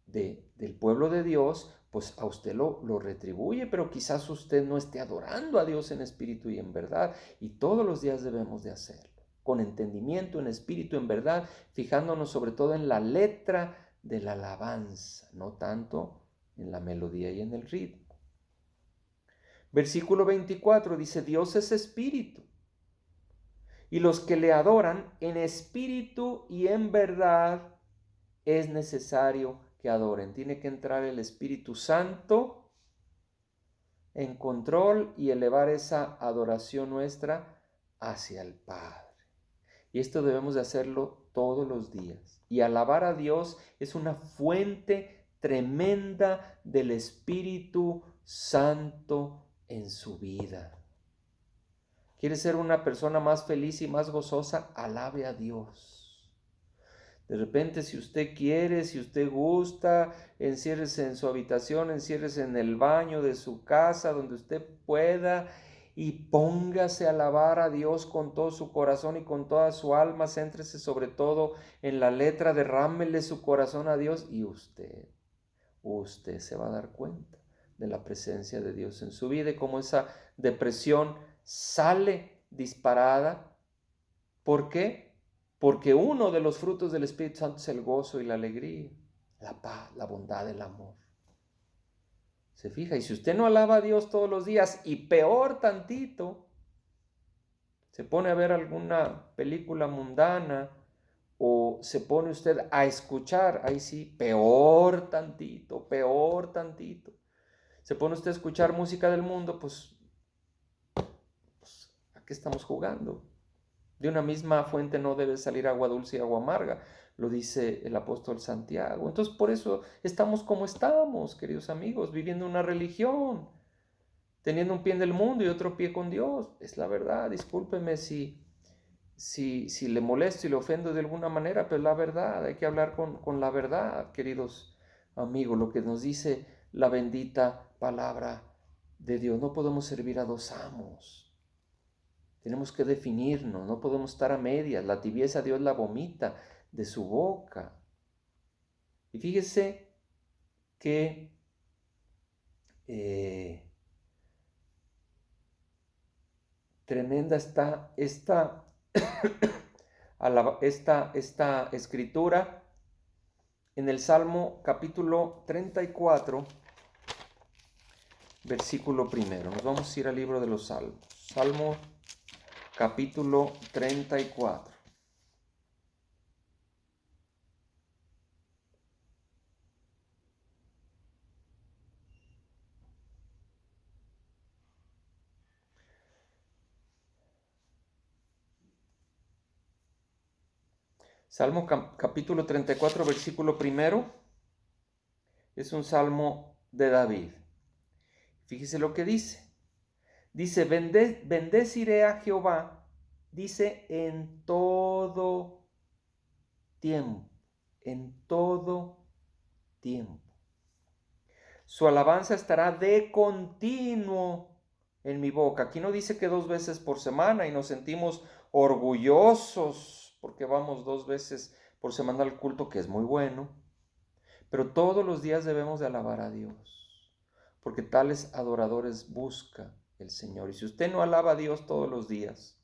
del pueblo de Dios, pues a usted lo retribuye, pero quizás usted no esté adorando a Dios en espíritu y en verdad, y todos los días debemos de hacerlo, con entendimiento, en espíritu, en verdad, fijándonos sobre todo en la letra de la alabanza, no tanto en la melodía y en el ritmo. Versículo 24 dice, Dios es espíritu, y los que le adoran en espíritu y en verdad es necesario que adoren. Tiene que entrar el Espíritu Santo en control y elevar esa adoración nuestra hacia el Padre. Y esto debemos de hacerlo todos los días. Y alabar a Dios es una fuente tremenda del Espíritu Santo en su vida. ¿Quiere ser una persona más feliz y más gozosa? Alabe a Dios. De repente, si usted quiere, si usted gusta, enciérrese en su habitación, enciérrese en el baño de su casa, donde usted pueda, y póngase a alabar a Dios con todo su corazón y con toda su alma. Céntrese sobre todo en la letra, derrámele su corazón a Dios, y usted se va a dar cuenta de la presencia de Dios en su vida y cómo esa depresión sale disparada. ¿Por qué? Porque uno de los frutos del Espíritu Santo es el gozo y la alegría, la paz, la bondad, el amor. ¿Se fija? Y si usted no alaba a Dios todos los días, y peor tantito, se pone a ver alguna película mundana o se pone usted a escuchar, ahí sí, peor tantito, peor tantito. Se pone usted a escuchar música del mundo, pues ¿Qué estamos jugando? De una misma fuente no debe salir agua dulce y agua amarga, lo dice el apóstol Santiago. Entonces por eso estamos como estamos, queridos amigos, viviendo una religión, teniendo un pie en el mundo y otro pie con Dios. Es la verdad, discúlpeme si le molesto y le ofendo de alguna manera, pero es la verdad, hay que hablar con la verdad, queridos amigos, lo que nos dice la bendita palabra de Dios. No podemos servir a dos amos. Tenemos que definirnos, no podemos estar a medias. La tibieza Dios la vomita de su boca. Y fíjese que tremenda está esta escritura en el Salmo capítulo 34, versículo primero. Nos vamos a ir al libro de los Salmos. Salmo capítulo 34. Salmo capítulo 34, versículo primero. Es un salmo de David. Fíjese lo que dice. Dice, bendeciré a Jehová, dice, en todo tiempo, en todo tiempo. Su alabanza estará de continuo en mi boca. Aquí no dice que 2 veces por semana y nos sentimos orgullosos porque vamos 2 veces por semana al culto, que es muy bueno. Pero todos los días debemos de alabar a Dios, porque tales adoradores busca el Señor. Y si usted no alaba a Dios todos los días,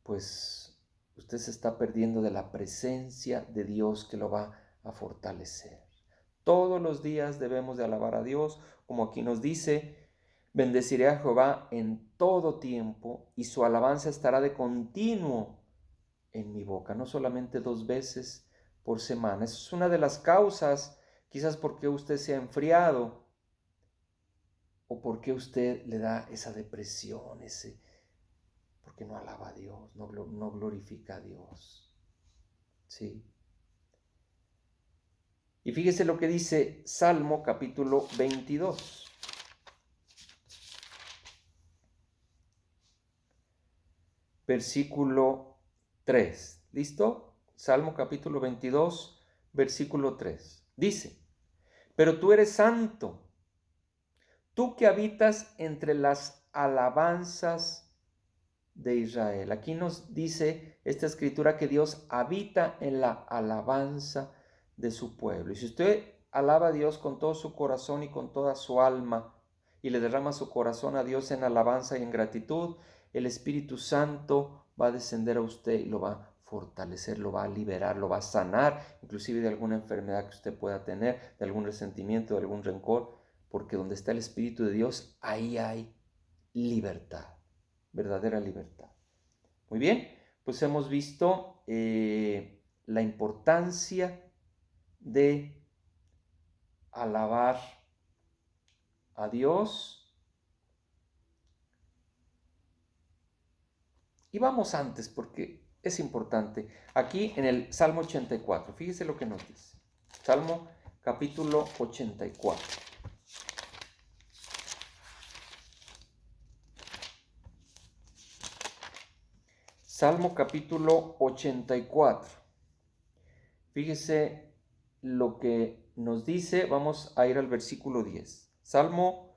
pues usted se está perdiendo de la presencia de Dios que lo va a fortalecer. Todos los días debemos de alabar a Dios, como aquí nos dice, bendeciré a Jehová en todo tiempo y su alabanza estará de continuo en mi boca, no solamente 2 veces por semana. Esa es una de las causas, quizás porque usted se ha enfriado o porque usted le da esa depresión, porque no alaba a Dios, no glorifica a Dios. ¿Sí? Y fíjese lo que dice Salmo capítulo 22. Versículo 3. ¿Listo? Salmo capítulo 22, versículo 3. Dice, pero tú eres santo, tú que habitas entre las alabanzas de Israel. Aquí nos dice esta escritura que Dios habita en la alabanza de su pueblo. Y si usted alaba a Dios con todo su corazón y con toda su alma y le derrama su corazón a Dios en alabanza y en gratitud, el Espíritu Santo va a descender a usted y lo va a fortalecer, lo va a liberar, lo va a sanar, inclusive de alguna enfermedad que usted pueda tener, de algún resentimiento, de algún rencor, porque donde está el Espíritu de Dios, ahí hay libertad, verdadera libertad. Muy bien, pues hemos visto la importancia de alabar a Dios. Y vamos antes porque es importante. Aquí en el Salmo 84, fíjese lo que nos dice. Salmo capítulo 84. Salmo capítulo 84. Fíjese lo que nos dice. Vamos a ir al versículo 10. Salmo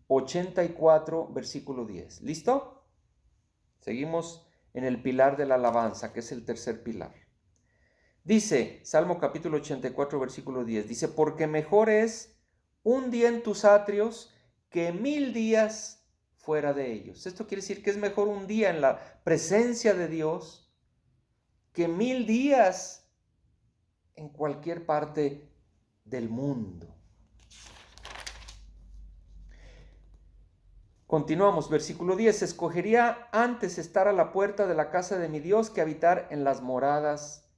84, versículo 10. ¿Listo? Seguimos en el pilar de la alabanza, que es el tercer pilar. Dice, Salmo capítulo 84, versículo 10, dice, porque mejor es un día en tus atrios que 1000 días fuera de ellos. Esto quiere decir que es mejor un día en la presencia de Dios que 1000 días en cualquier parte del mundo. Continuamos, versículo 10. Escogería antes estar a la puerta de la casa de mi Dios que habitar en las moradas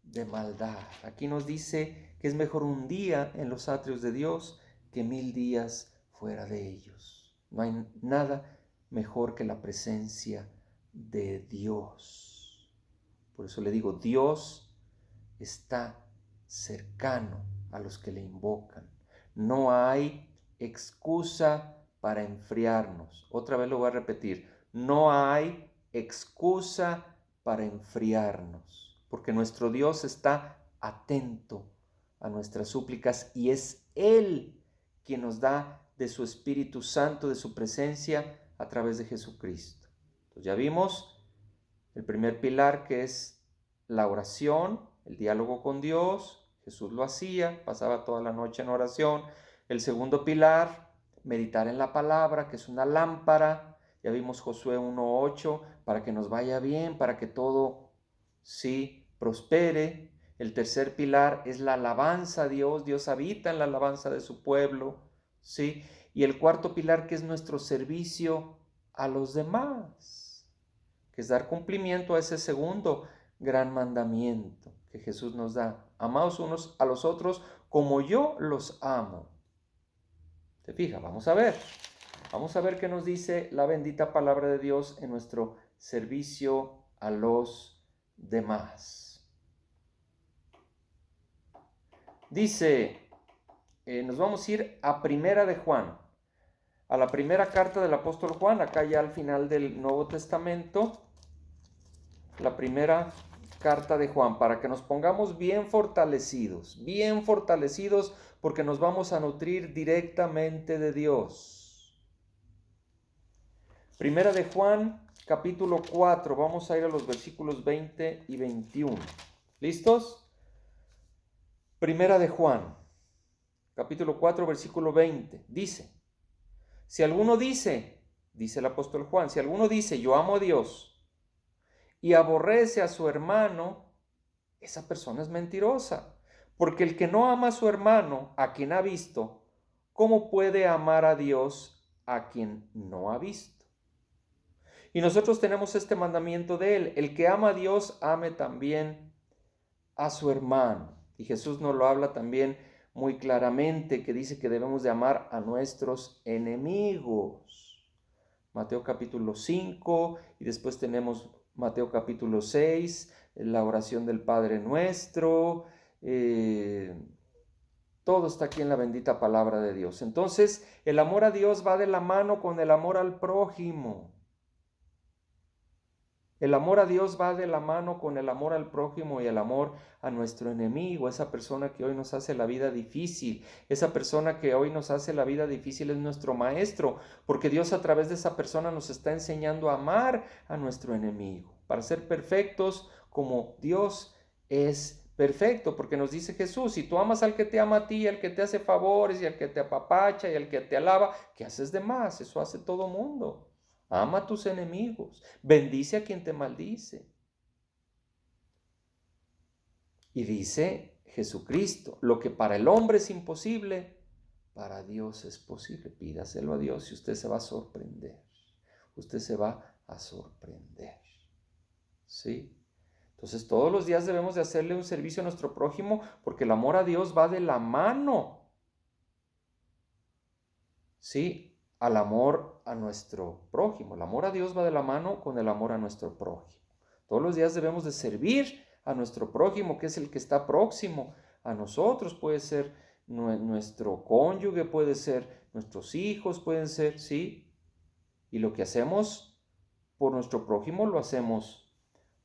de maldad. Aquí nos dice que es mejor un día en los atrios de Dios que 1000 días fuera de ellos. No hay nada mejor que la presencia de Dios. Por eso le digo, Dios está cercano a los que le invocan. No hay excusa para enfriarnos. Otra vez lo voy a repetir. No hay excusa para enfriarnos, porque nuestro Dios está atento a nuestras súplicas y es Él quien nos da de su Espíritu Santo, de su presencia a través de Jesucristo. Entonces ya vimos el primer pilar, que es la oración, el diálogo con Dios. Jesús lo hacía, pasaba toda la noche en oración. El segundo pilar, meditar en la palabra, que es una lámpara. Ya vimos Josué 1:8, para que nos vaya bien, para que todo sí prospere. El tercer pilar es la alabanza a Dios. Dios habita en la alabanza de su pueblo, ¿sí? Y el cuarto pilar, que es nuestro servicio a los demás, que es dar cumplimiento a ese segundo gran mandamiento que Jesús nos da. Amaos unos a los otros como yo los amo. ¿Te fijas? Vamos a ver qué nos dice la bendita palabra de Dios en nuestro servicio a los demás. Dice, nos vamos a ir a Primera de Juan, a la primera carta del apóstol Juan, acá ya al final del Nuevo Testamento, la primera carta de Juan, para que nos pongamos bien fortalecidos, porque nos vamos a nutrir directamente de Dios. Primera de Juan, capítulo 4, vamos a ir a los versículos 20 y 21. ¿Listos? Primera de Juan, capítulo 4, versículo 20, dice, si alguno dice el apóstol Juan, si alguno dice, yo amo a Dios, y aborrece a su hermano, esa persona es mentirosa. Porque el que no ama a su hermano, a quien ha visto, ¿cómo puede amar a Dios a quien no ha visto? Y nosotros tenemos este mandamiento de él, el que ama a Dios, ame también a su hermano. Y Jesús nos lo habla también muy claramente, que dice que debemos de amar a nuestros enemigos. Mateo capítulo 5, y después tenemos Mateo capítulo 6, la oración del Padre Nuestro, todo está aquí en la bendita palabra de Dios. Entonces, el amor a Dios va de la mano con el amor al prójimo. El amor a Dios va de la mano con el amor al prójimo y el amor a nuestro enemigo, esa persona que hoy nos hace la vida difícil. Esa persona que hoy nos hace la vida difícil es nuestro maestro, porque Dios a través de esa persona nos está enseñando a amar a nuestro enemigo, para ser perfectos como Dios es perfecto, porque nos dice Jesús, si tú amas al que te ama a ti, al que te hace favores y al que te apapacha y al que te alaba, ¿qué haces de más? Eso hace todo mundo. Ama a tus enemigos, bendice a quien te maldice. Y dice Jesucristo, lo que para el hombre es imposible, para Dios es posible. Pídaselo a Dios y usted se va a sorprender. Usted se va a sorprender. ¿Sí? Entonces todos los días debemos de hacerle un servicio a nuestro prójimo, porque el amor a Dios va de la mano, ¿sí?, al amor a nuestro prójimo. El amor a Dios va de la mano con el amor a nuestro prójimo. Todos los días debemos de servir a nuestro prójimo, que es el que está próximo a nosotros. Puede ser nuestro cónyuge, puede ser nuestros hijos, pueden ser, ¿sí? Y lo que hacemos por nuestro prójimo lo hacemos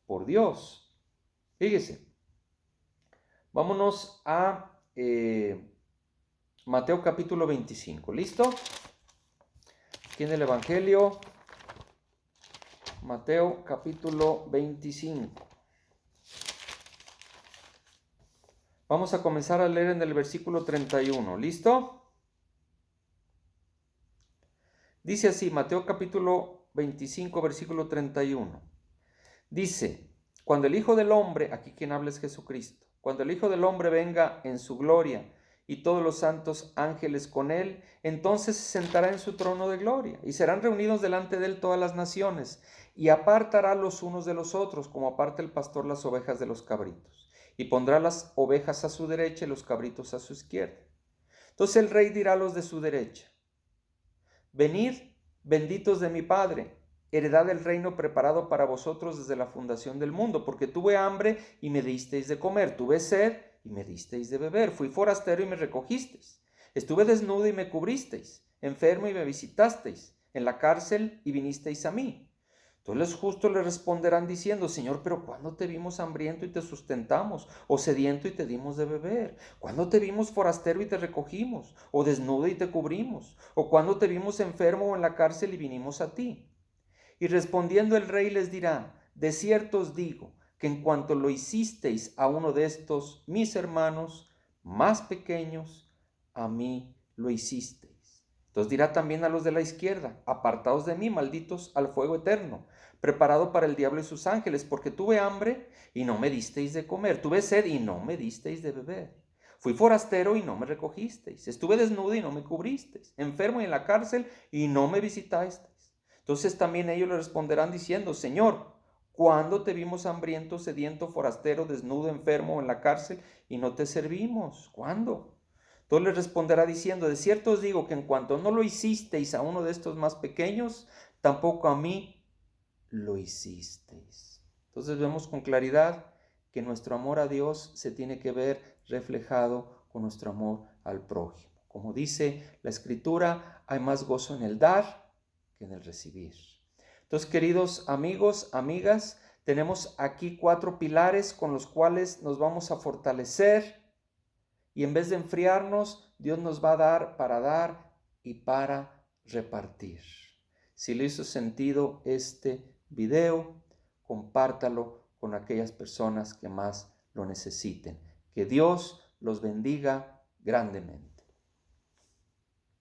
por Dios. Fíjese, vámonos a Mateo capítulo 25, ¿listo? Aquí en el Evangelio, Mateo capítulo 25. Vamos a comenzar a leer en el versículo 31, ¿listo? Dice así, Mateo capítulo 25, versículo 31. Dice, cuando el Hijo del Hombre, aquí quien habla es Jesucristo, cuando el Hijo del Hombre venga en su gloria y todos los santos ángeles con él, entonces se sentará en su trono de gloria y serán reunidos delante de él todas las naciones y apartará los unos de los otros, como aparta el pastor las ovejas de los cabritos, y pondrá las ovejas a su derecha y los cabritos a su izquierda. Entonces el rey dirá a los de su derecha, venid, benditos de mi Padre, heredad del reino preparado para vosotros desde la fundación del mundo, porque tuve hambre y me disteis de comer, tuve sed y me disteis de beber, fui forastero y me recogisteis, estuve desnudo y me cubristeis, enfermo y me visitasteis, en la cárcel y vinisteis a mí. Entonces los justos le responderán diciendo, Señor, pero ¿cuándo te vimos hambriento y te sustentamos? ¿O sediento y te dimos de beber? ¿Cuándo te vimos forastero y te recogimos? ¿O desnudo y te cubrimos? ¿O cuándo te vimos enfermo o en la cárcel y vinimos a ti? Y respondiendo el rey les dirá, de cierto os digo, que en cuanto lo hicisteis a uno de estos mis hermanos más pequeños, a mí lo hicisteis. Entonces dirá también a los de la izquierda, apartaos de mí, malditos, al fuego eterno, preparado para el diablo y sus ángeles, porque tuve hambre y no me disteis de comer, tuve sed y no me disteis de beber. Fui forastero y no me recogisteis, estuve desnudo y no me cubristeis, enfermo y en la cárcel y no me visitasteis. Entonces también ellos le responderán diciendo, Señor, ¿cuándo te vimos hambriento, sediento, forastero, desnudo, enfermo o en la cárcel y no te servimos? ¿Cuándo? Entonces les responderá diciendo, de cierto os digo que en cuanto no lo hicisteis a uno de estos más pequeños, tampoco a mí lo hicisteis. Entonces vemos con claridad que nuestro amor a Dios se tiene que ver reflejado con nuestro amor al prójimo. Como dice la Escritura, hay más gozo en el dar que en el recibir. Entonces, queridos amigos, amigas, tenemos aquí 4 pilares con los cuales nos vamos a fortalecer y en vez de enfriarnos, Dios nos va a dar y para repartir. Si le hizo sentido este video, compártalo con aquellas personas que más lo necesiten. Que Dios los bendiga grandemente.